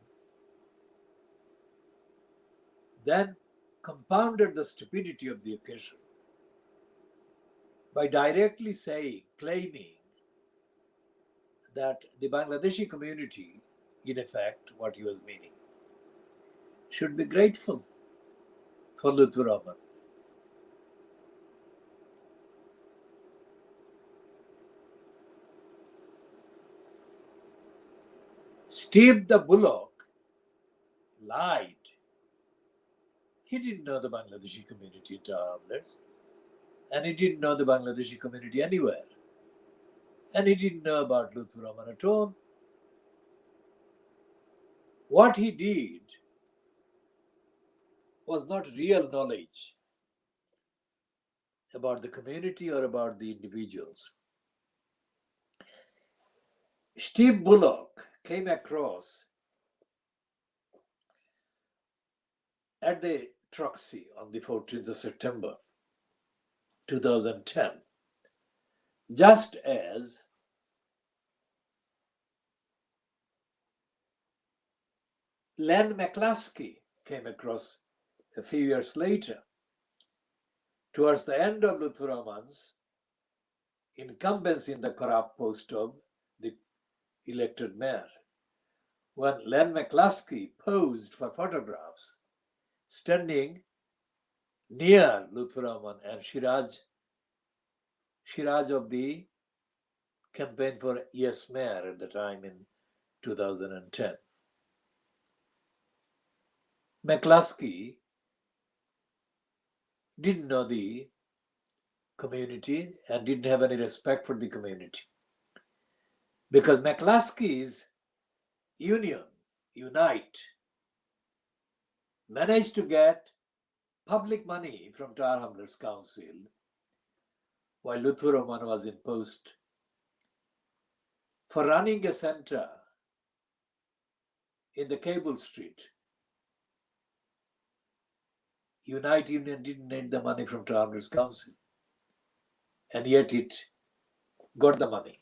then compounded the stupidity of the occasion by directly claiming that the Bangladeshi community, in effect, what he was meaning, should be grateful for Lutfur Rahman. Steve the Bullock lied. He didn't know the Bangladeshi community at our outlets, and he didn't know the Bangladeshi community anywhere. And he didn't know about Lutfur Rahman at all. What he did was not real knowledge about the community or about the individuals. Steve Bullock came across At the Troxy on the 14th of September 2010, just as Len McCluskey came across a few years later, towards the end of Lutfur Rahman's incumbency in the corrupt post of the elected mayor, when Len McCluskey posed for photographs standing near Lutfur Rahman and Shiraj of the campaign for Yes Mayor at the time in 2010. McCluskey didn't know the community and didn't have any respect for the community, because McCluskey's union, Unite, managed to get public money from Tar Hamlets Council while Lutfur Rahman was in post for running a centre in the Cable Street. Unite Union didn't need the money from Tar Hamlets Council, and yet it got the money.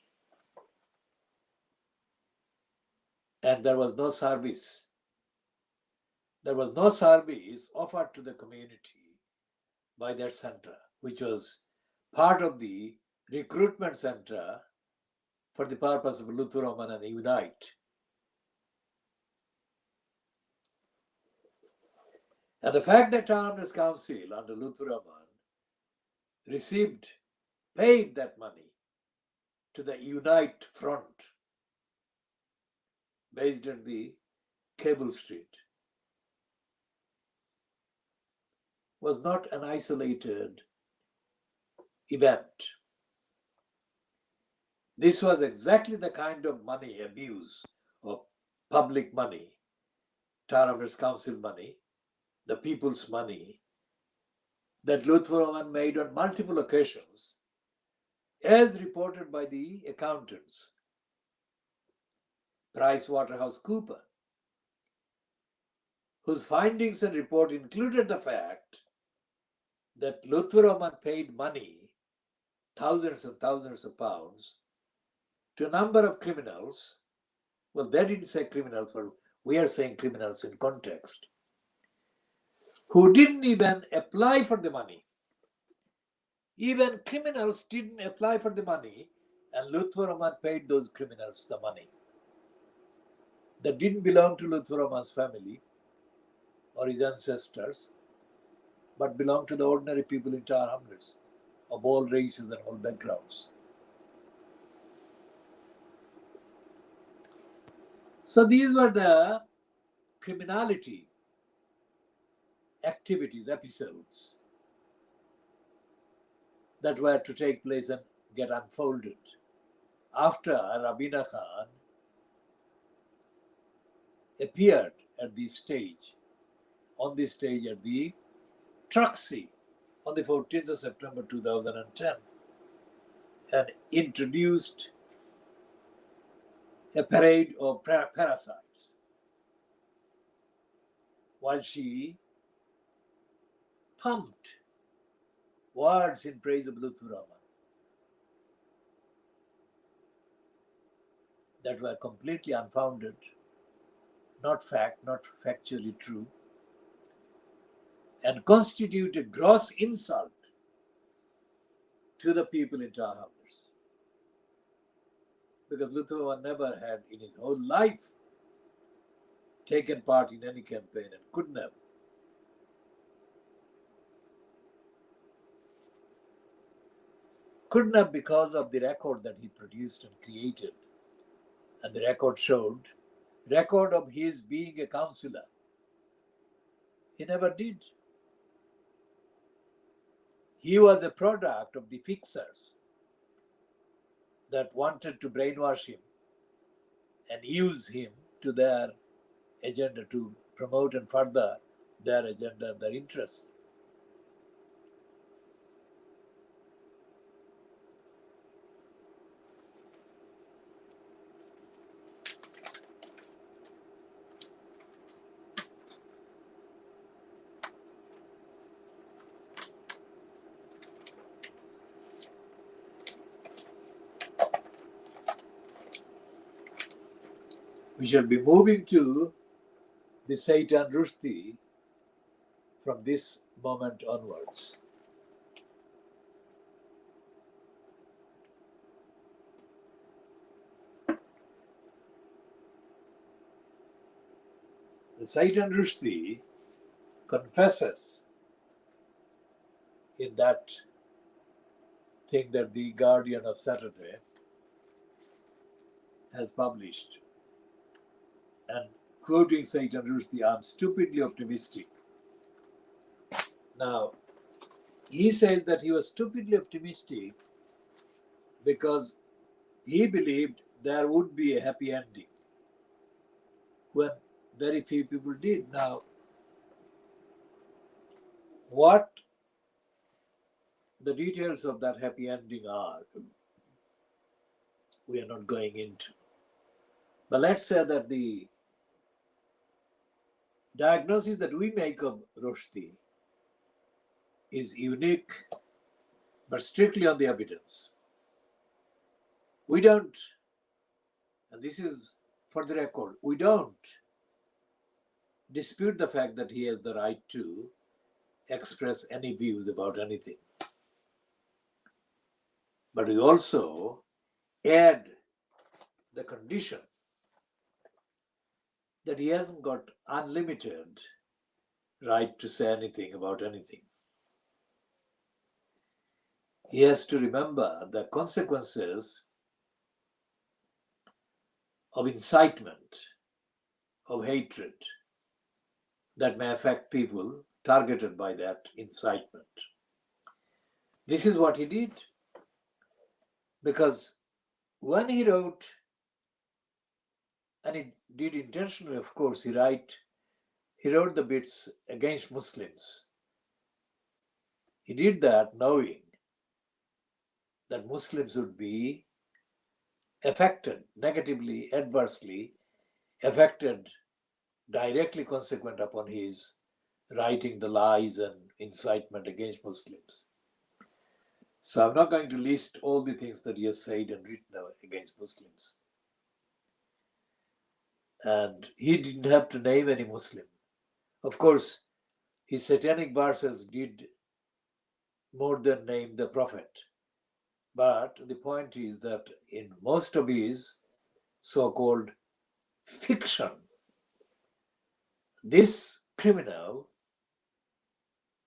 And there was no service. There was no service offered to the community by that centre, which was part of the recruitment centre for the purpose of Lutfur Rahman and Unite. And the fact that Tar Hamlets Council under Lutfur Rahman paid that money to the Unite Front based at the Cable Street was not an isolated event. This was exactly the kind of money abuse of public money, Tar Hamlets Council money, the people's money, that Lutfur Rahman made on multiple occasions, as reported by the accountants, PricewaterhouseCoopers, whose findings and report included the fact that Lutfur Rahman paid money, thousands and thousands of pounds, to a number of criminals. Well, they didn't say criminals, but we are saying criminals in context, who didn't even apply for the money. Even criminals didn't apply for the money, and Lutfur Rahman paid those criminals the money that didn't belong to Lutfur Rahman's family or his ancestors, but belonged to the ordinary people in Tar Hamlets of all races and all backgrounds. So these were the criminality activities, episodes that were to take place and get unfolded after Rabina Khan appeared at the stage, on the stage at the Troxy on the 14th of September 2010, and introduced a parade of parasites while she pumped words in praise of Lutfur Rahman that were completely unfounded, not factually true, and constitute a gross insult to the people in Tar Hamlets. Because Lutfur Rahman never had in his whole life taken part in any campaign and couldn't have. Couldn't have because of the record that he produced and created. And the record showed, record of his being a councillor. He never did. He was a product of the fixers that wanted to brainwash him and use him to their agenda, to promote and further their agenda and their interests. We shall be moving to the Satan Rushdie from this moment onwards. The Satan Rushdie confesses in that thing that the Guardian of Saturday has published. And quoting Satan Rushdie, I'm stupidly optimistic. Now, he says that he was stupidly optimistic because he believed there would be a happy ending when very few people did. Now, what the details of that happy ending are, we are not going into. But let's say that the diagnosis that we make of Rushdie is unique, but strictly on the evidence. We don't, and this is for the record, we don't dispute the fact that he has the right to express any views about anything. But we also add the condition that he hasn't got unlimited right to say anything about anything. He has to remember the consequences of incitement, of hatred that may affect people targeted by that incitement. This is what he did, because when he wrote, and he did intentionally, of course, he wrote the bits against Muslims. He did that knowing that Muslims would be affected, negatively, adversely affected, directly consequent upon his writing the lies and incitement against Muslims. So I'm not going to list all the things that he has said and written against Muslims. And he didn't have to name any Muslim. Of course, his satanic verses did more than name the Prophet. But the point is that in most of his so-called fiction, this criminal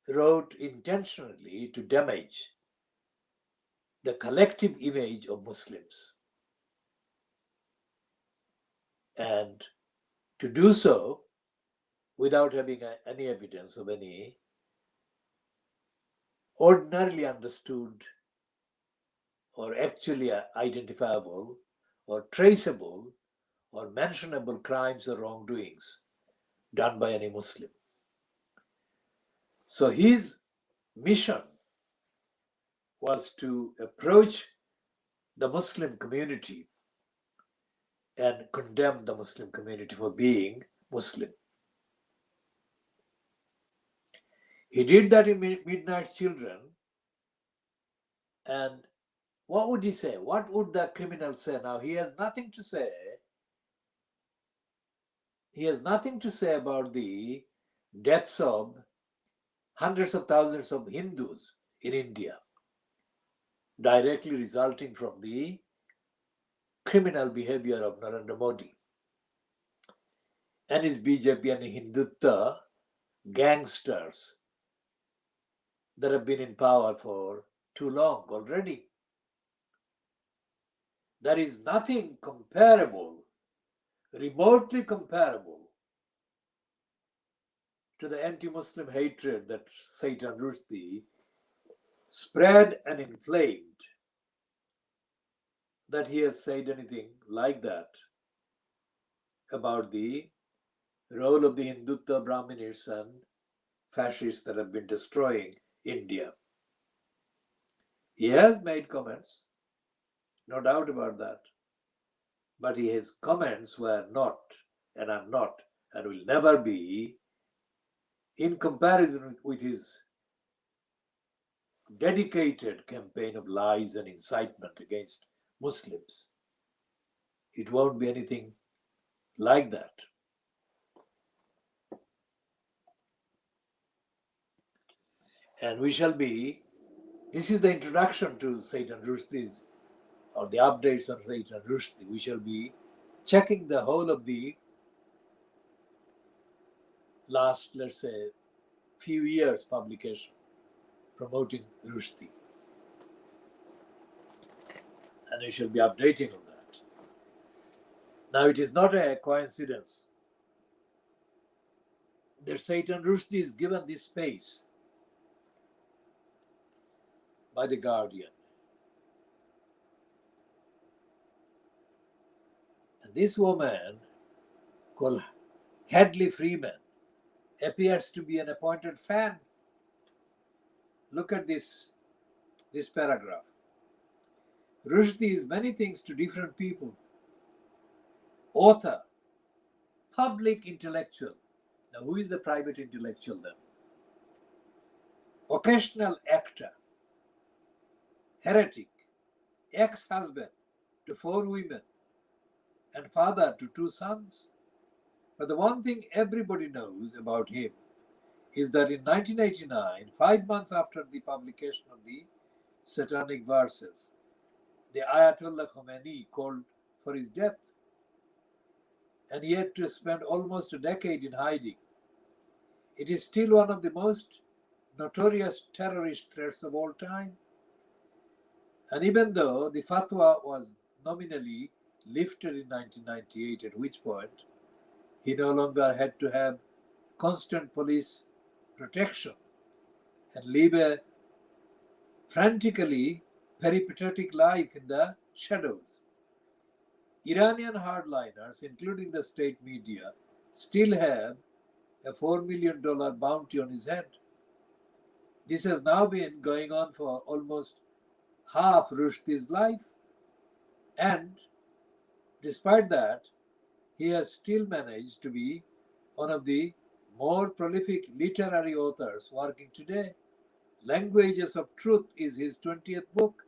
wrote intentionally to damage the collective image of Muslims. And to do so without having any evidence of any ordinarily understood or actually identifiable or traceable or mentionable crimes or wrongdoings done by any Muslim. So his mission was to approach the Muslim community and condemn the Muslim community for being Muslim. He did that in Midnight's Children, and what would he say? What would the criminal say? Now, he has nothing to say. He has nothing to say about the deaths of hundreds of thousands of Hindus in India, directly resulting from the criminal behavior of Narendra Modi and his BJP and Hindutva gangsters that have been in power for too long already. There is nothing comparable, remotely comparable, to the anti-Muslim hatred that Satan Rushdie spread and inflamed, that he has said anything like that about the role of the Hindutva Brahmins and fascists that have been destroying India. He has made comments, no doubt about that, but his comments were not, and are not, and will never be, in comparison with his dedicated campaign of lies and incitement against Muslims. It won't be anything like that. And we shall be, this is the introduction to Satan Rushdie's, or the updates on Satan Rushdie. We shall be checking the whole of the last, let's say, few years publication promoting Rushdie. And we shall be updating on that. Now, it is not a coincidence that Satan Rushdie is given this space by the Guardian. And this woman called Hadley Freeman appears to be an appointed fan. Look at this paragraph. Rushdie is many things to different people. Author, public intellectual. Now, who is the private intellectual then? Occasional actor, heretic, ex-husband to 4 women, and father to 2 sons. But the one thing everybody knows about him is that in 1989, 5 months after the publication of the Satanic Verses, the Ayatollah Khomeini called for his death, and he had to spend almost a decade in hiding. It is still one of the most notorious terrorist threats of all time. And even though the fatwa was nominally lifted in 1998, at which point he no longer had to have constant police protection and live a frantically peripatetic life in the shadows, Iranian hardliners, including the state media, still have a $4 million bounty on his head. This has now been going on for almost half Rushdie's life, and despite that, he has still managed to be one of the more prolific literary authors working today. Languages of Truth is his 20th book.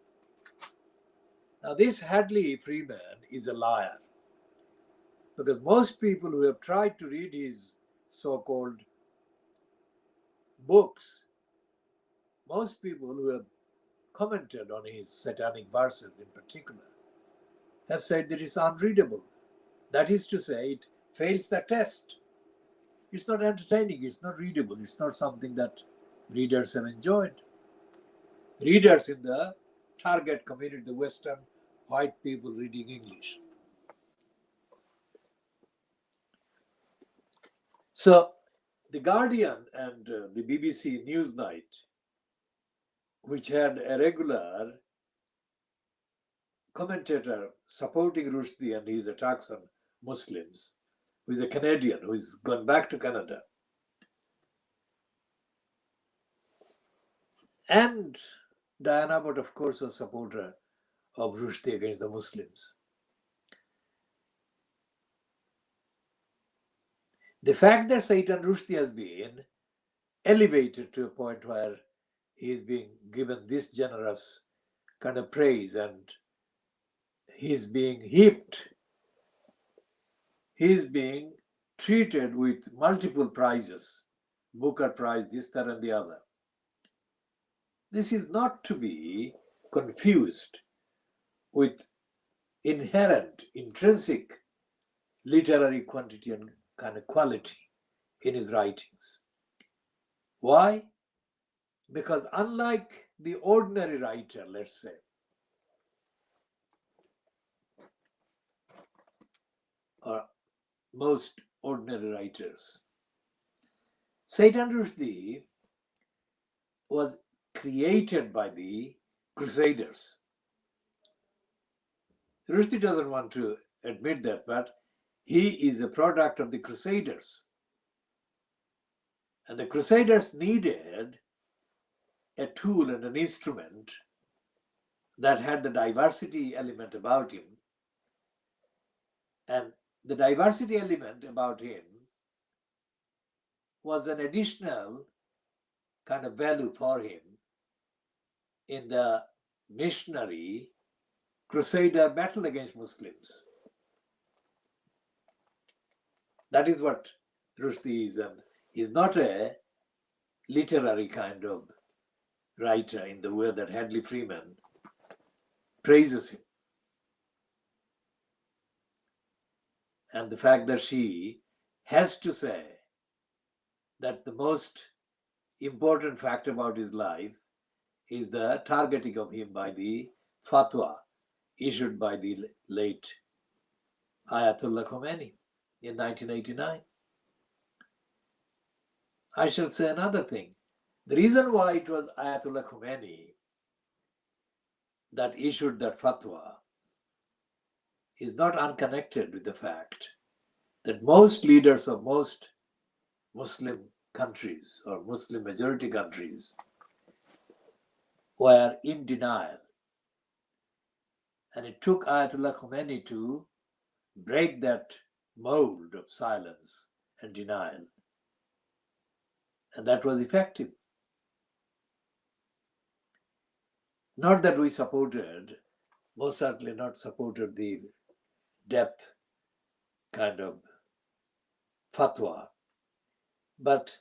Now, this Hadley Freeman is a liar, because most people who have tried to read his so-called books, most people who have commented on his Satanic Verses in particular, have said that it's unreadable. That is to say, it fails the test. It's not entertaining, it's not readable, it's not something that readers have enjoyed. Readers in the target community, the Western white people reading English. So, The Guardian and the BBC Newsnight, which had a regular commentator supporting Rushdie and his attacks on Muslims, who is a Canadian, who has gone back to Canada, and Diana Abbott, of course, was a supporter of Rushdie against the Muslims. The fact that Satan Rushdie has been elevated to a point where he is being given this generous kind of praise, and he is being heaped, he is being treated with multiple prizes, Booker Prize, this, that, and the other. This is not to be confused with inherent, intrinsic literary quantity and kind of quality in his writings. Why? Because unlike the ordinary writer, let's say, or most ordinary writers, Satan Rushdie was created by the Crusaders. Rushdie doesn't want to admit that, but he is a product of the Crusaders. And the Crusaders needed a tool and an instrument that had the diversity element about him. And the diversity element about him was an additional kind of value for him in the missionary Crusader battle against Muslims. That is what Rushdie is, and he's not a literary kind of writer in the way that Hadley Freeman praises him. And the fact that she has to say that the most important fact about his life is the targeting of him by the fatwa issued by the late Ayatollah Khomeini in 1989. I shall say another thing. The reason why it was Ayatollah Khomeini that issued that fatwa is not unconnected with the fact that most leaders of most Muslim countries or Muslim majority countries were in denial. And it took Ayatollah Khomeini to break that mold of silence and denial. And that was effective. Not that we supported, most certainly not supported the death kind of fatwa, but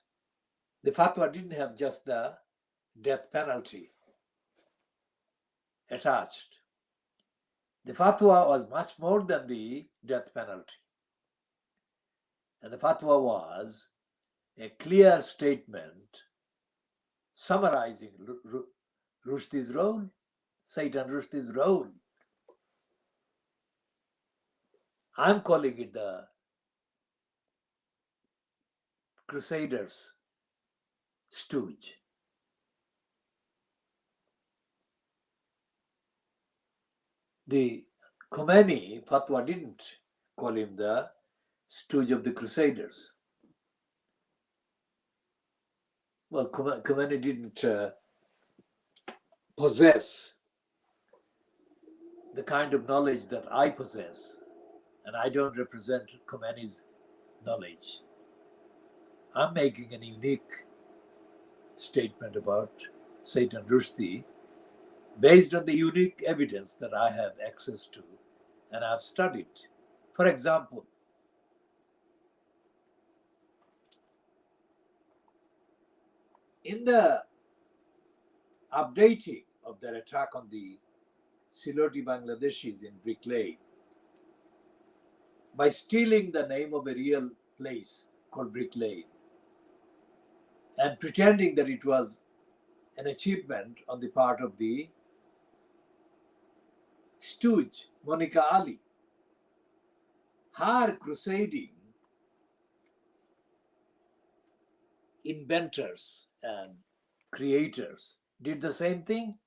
the fatwa didn't have just the death penalty attached. The fatwa was much more than the death penalty. And the fatwa was a clear statement summarizing Rushdie's role, Satan Rushdie's role. I'm calling it the Crusaders' stooge. The Khomeini fatwa didn't call him the stooge of the Crusaders. Well, Khomeini didn't possess the kind of knowledge that I possess, and I don't represent Khomeini's knowledge. I'm making a unique statement about Satan Rushdie based on the unique evidence that I have access to and I've studied. For example, in the updating of their attack on the Siloti Bangladeshis in Brick Lane, by stealing the name of a real place called Brick Lane and pretending that it was an achievement on the part of the stooge, Monica Ali. Her crusading inventors and creators did the same thing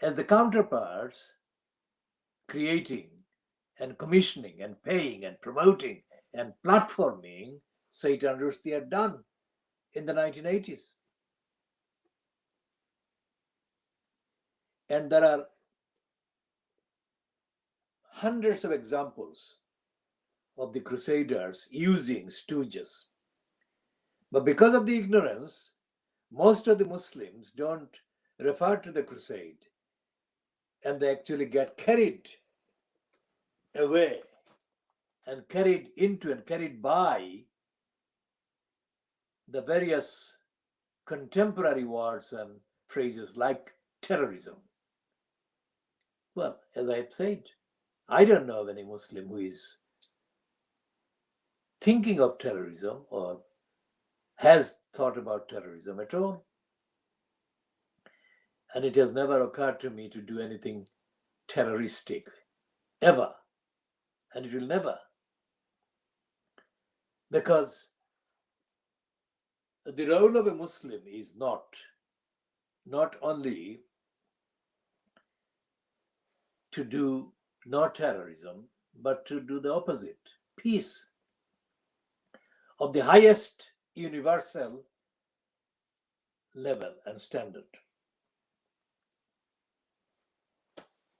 as the counterparts, creating and commissioning and paying and promoting and platforming Satan Rushdie had done in the 1980s. And there are hundreds of examples of the Crusaders using stooges. But because of the ignorance, most of the Muslims don't refer to the crusade, and they actually get carried away and carried into and carried by the various contemporary words and phrases like terrorism. Well, as I have said, I don't know of any Muslim who is thinking of terrorism or has thought about terrorism at all. And it has never occurred to me to do anything terroristic, ever. And it will never. Because the role of a Muslim is not only to do no terrorism, but to do the opposite, peace of the highest universal level and standard.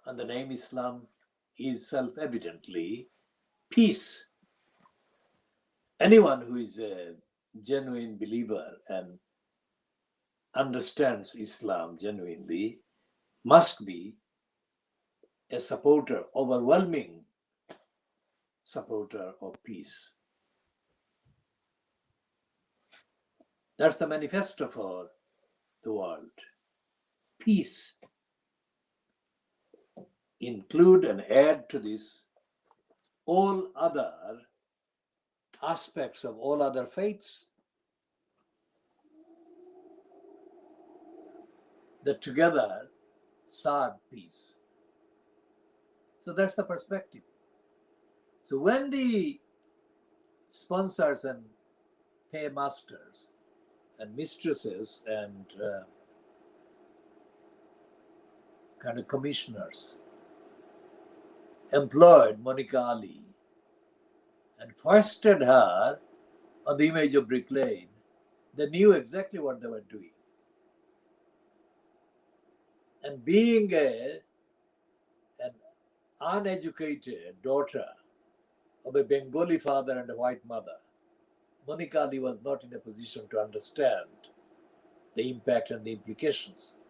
And the name Islam is self-evidently peace. Anyone who is a genuine believer and understands Islam genuinely must be a supporter, overwhelming supporter of peace. That's the manifesto for the world. Peace. Include and add to this all other aspects of all other faiths, that together serve peace. So that's the perspective. So when the sponsors and paymasters and mistresses and kind of commissioners employed Monica Ali and foisted her on the image of Brick Lane, they knew exactly what they were doing. And being an uneducated daughter of a Bengali father and a white mother, Monica Ali was not in a position to understand the impact and the implications.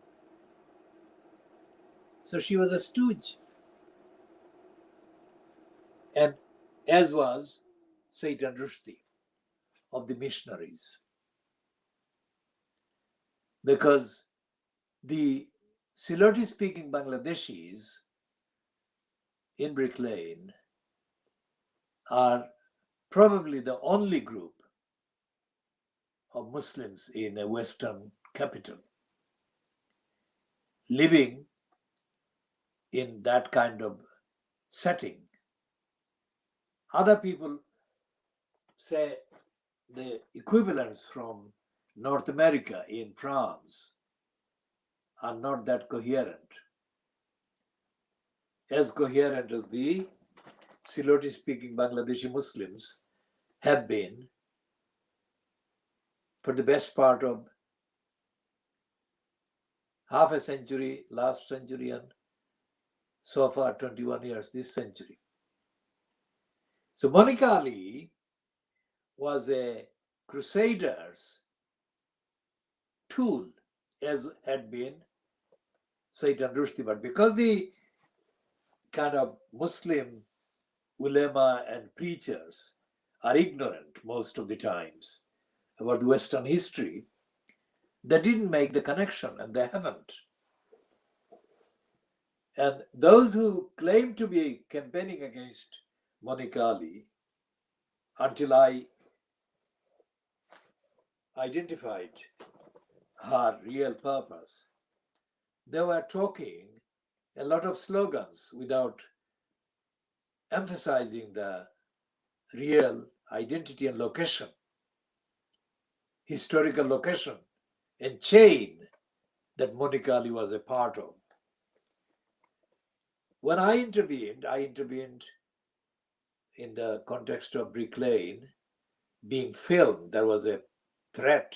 So she was a stooge. And as was Satan Rushdie of the missionaries. Because the Siloti-speaking Bangladeshis in Brick Lane are probably the only group of Muslims in a Western capital living in that kind of setting. Other people say the equivalents from North America in France are not that coherent. As coherent as the Siloti-speaking Bangladeshi Muslims have been for the best part of half a century, last century, and so far 21 years, this century. So Monica Ali was a crusader's tool, as had been Satan Rushdie. But because the kind of Muslim ulema and preachers are ignorant most of the times about Western history, they didn't make the connection, and they haven't. And those who claim to be campaigning against Monica Ali, until I identified her real purpose, they were talking a lot of slogans without emphasizing the real identity and location, historical location and chain that Monica Ali was a part of. When I intervened in the context of Brick Lane being filmed. There was a threat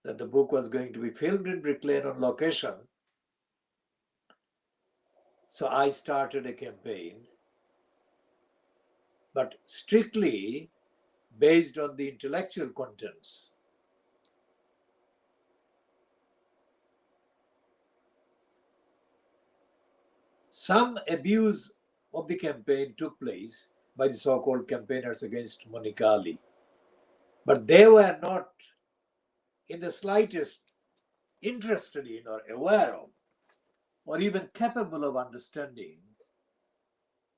that the book was going to be filmed in Brick Lane on location. So I started a campaign, but strictly based on the intellectual contents. Some abuse of the campaign took place by the so-called campaigners against Monica Ali, but they were not in the slightest interested in or aware of or even capable of understanding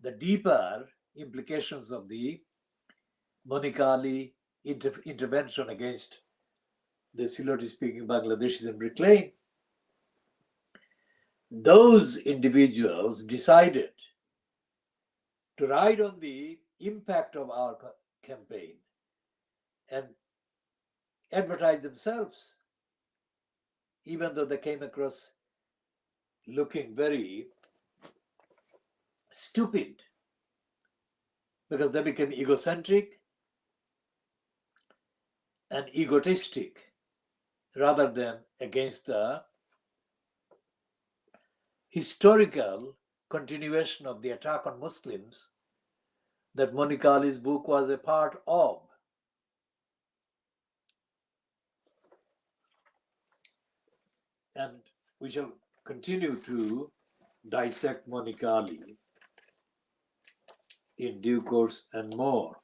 the deeper implications of the Monica Ali intervention against the Siloti-speaking Bangladeshis in Brick Lane. Those individuals decided to ride on the impact of our campaign and advertise themselves, even though they came across looking very stupid, because they became egocentric and egotistic rather than against the historical continuation of the attack on Muslims that Monica Ali's book was a part of. And we shall continue to dissect Monica Ali in due course and more.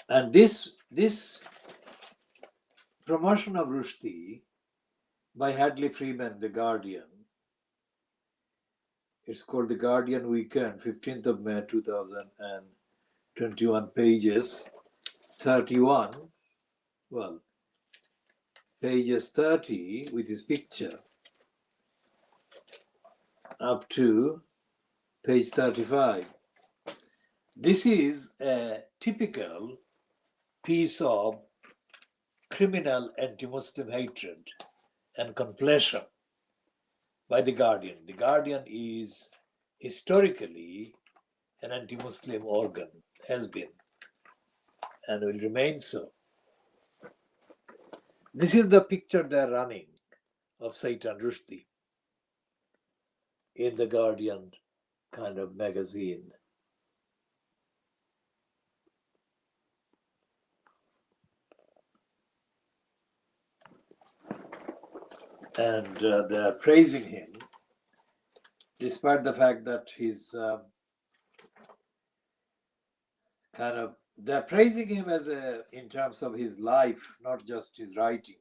And this promotion of Rushdie by Hadley Freeman, The Guardian, it's called The Guardian Weekend, 15th of May 2021, pages 31, well, pages 30 with his picture up to page 35. This is a typical piece of criminal anti-Muslim hatred and conflation by The Guardian. The Guardian is historically an anti-Muslim organ, has been, and will remain so. This is the picture they're running of Satan Rushdie in The Guardian kind of magazine. And they're praising him, despite the fact that he's they're praising him as in terms of his life, not just his writings.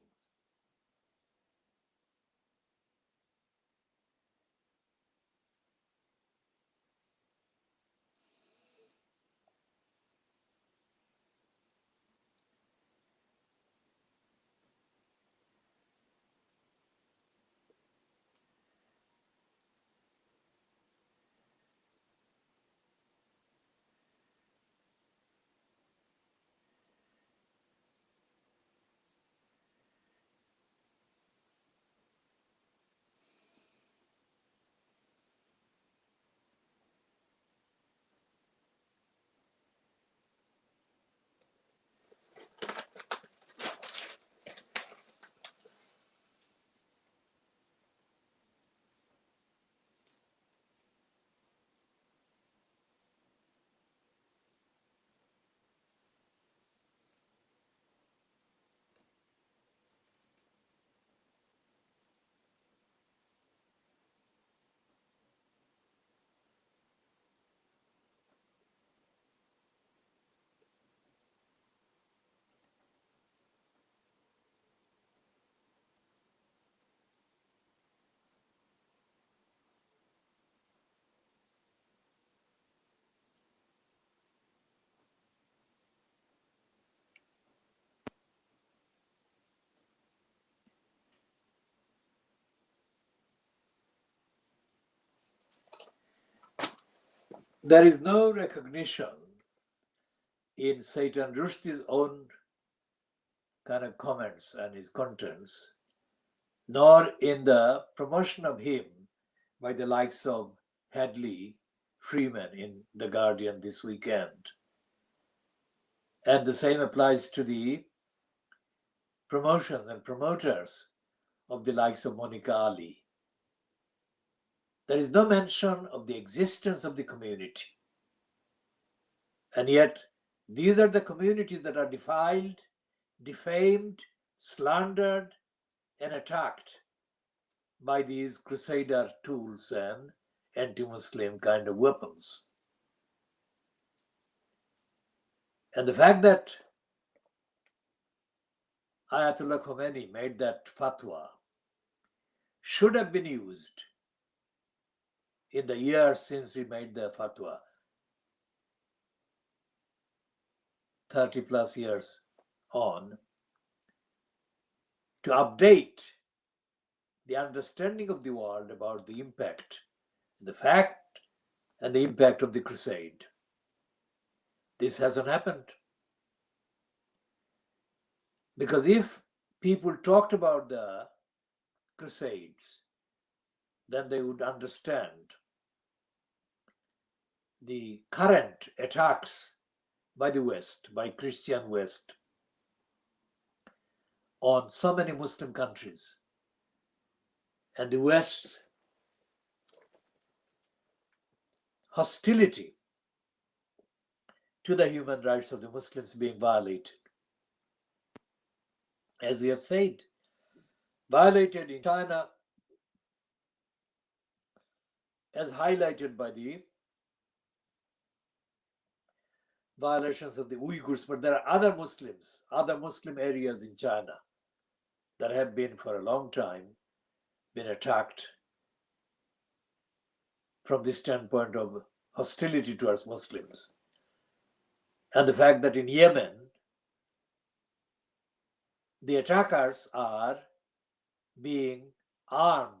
There is no recognition in Satan Rushdie's own kind of comments and his contents, nor in the promotion of him by the likes of Hadley Freeman in The Guardian this weekend. And the same applies to the promotions and promoters of the likes of Monica Ali. There is no mention of the existence of the community. And yet, these are the communities that are defiled, defamed, slandered, and attacked by these crusader tools and anti-Muslim kind of weapons. And the fact that Ayatollah Khomeini made that fatwa should have been used in the years since he made the fatwa, 30 plus years on, to update the understanding of the world about the impact, the fact, and the impact of the crusade. This hasn't happened. Because if people talked about the crusades, then they would understand the current attacks by the West, by Christian West, on so many Muslim countries, and the West's hostility to the human rights of the Muslims being violated. As we have said, violated in China, as highlighted by the violations of the Uyghurs, but there are other Muslims, other Muslim areas in China that have been for a long time been attacked from the standpoint of hostility towards Muslims. And the fact that in Yemen, the attackers are being armed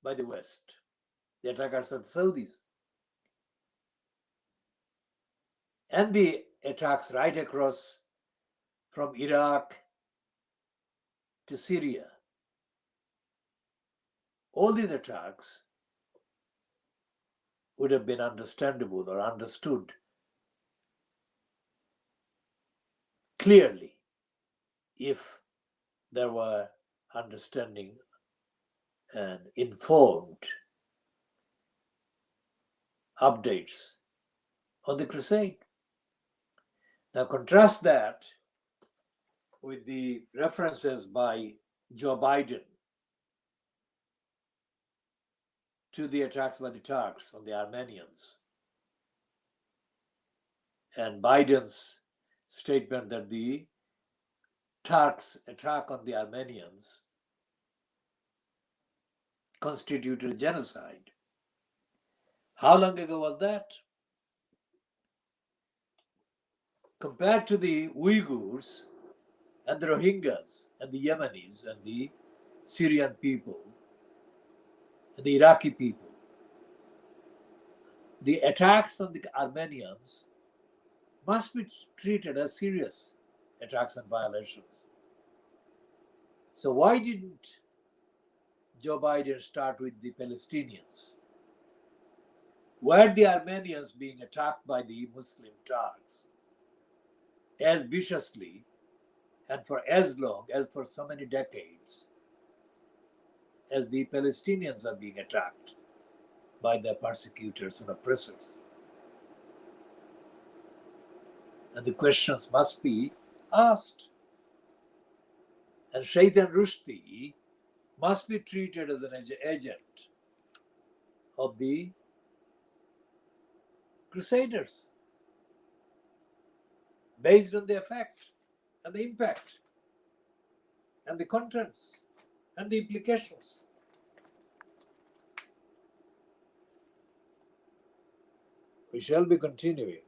by the West. The attackers are the Saudis. And the attacks right across from Iraq to Syria. All these attacks would have been understandable or understood clearly if there were understanding and informed updates on the crusade. Now contrast that with the references by Joe Biden to the attacks by the Turks on the Armenians, and Biden's statement that the Turks' attack on the Armenians constituted genocide. How long ago was that? Compared to the Uyghurs and the Rohingyas and the Yemenis and the Syrian people and the Iraqi people, the attacks on the Armenians must be treated as serious attacks and violations. So why didn't Joe Biden start with the Palestinians? Were the Armenians being attacked by the Muslim Turks as viciously and for as long as for so many decades as the Palestinians are being attacked by their persecutors and oppressors? And the questions must be asked. And Shaitan Rushdie must be treated as an agent of the Crusaders based on the effect and the impact and the contents and the implications. We shall be continuing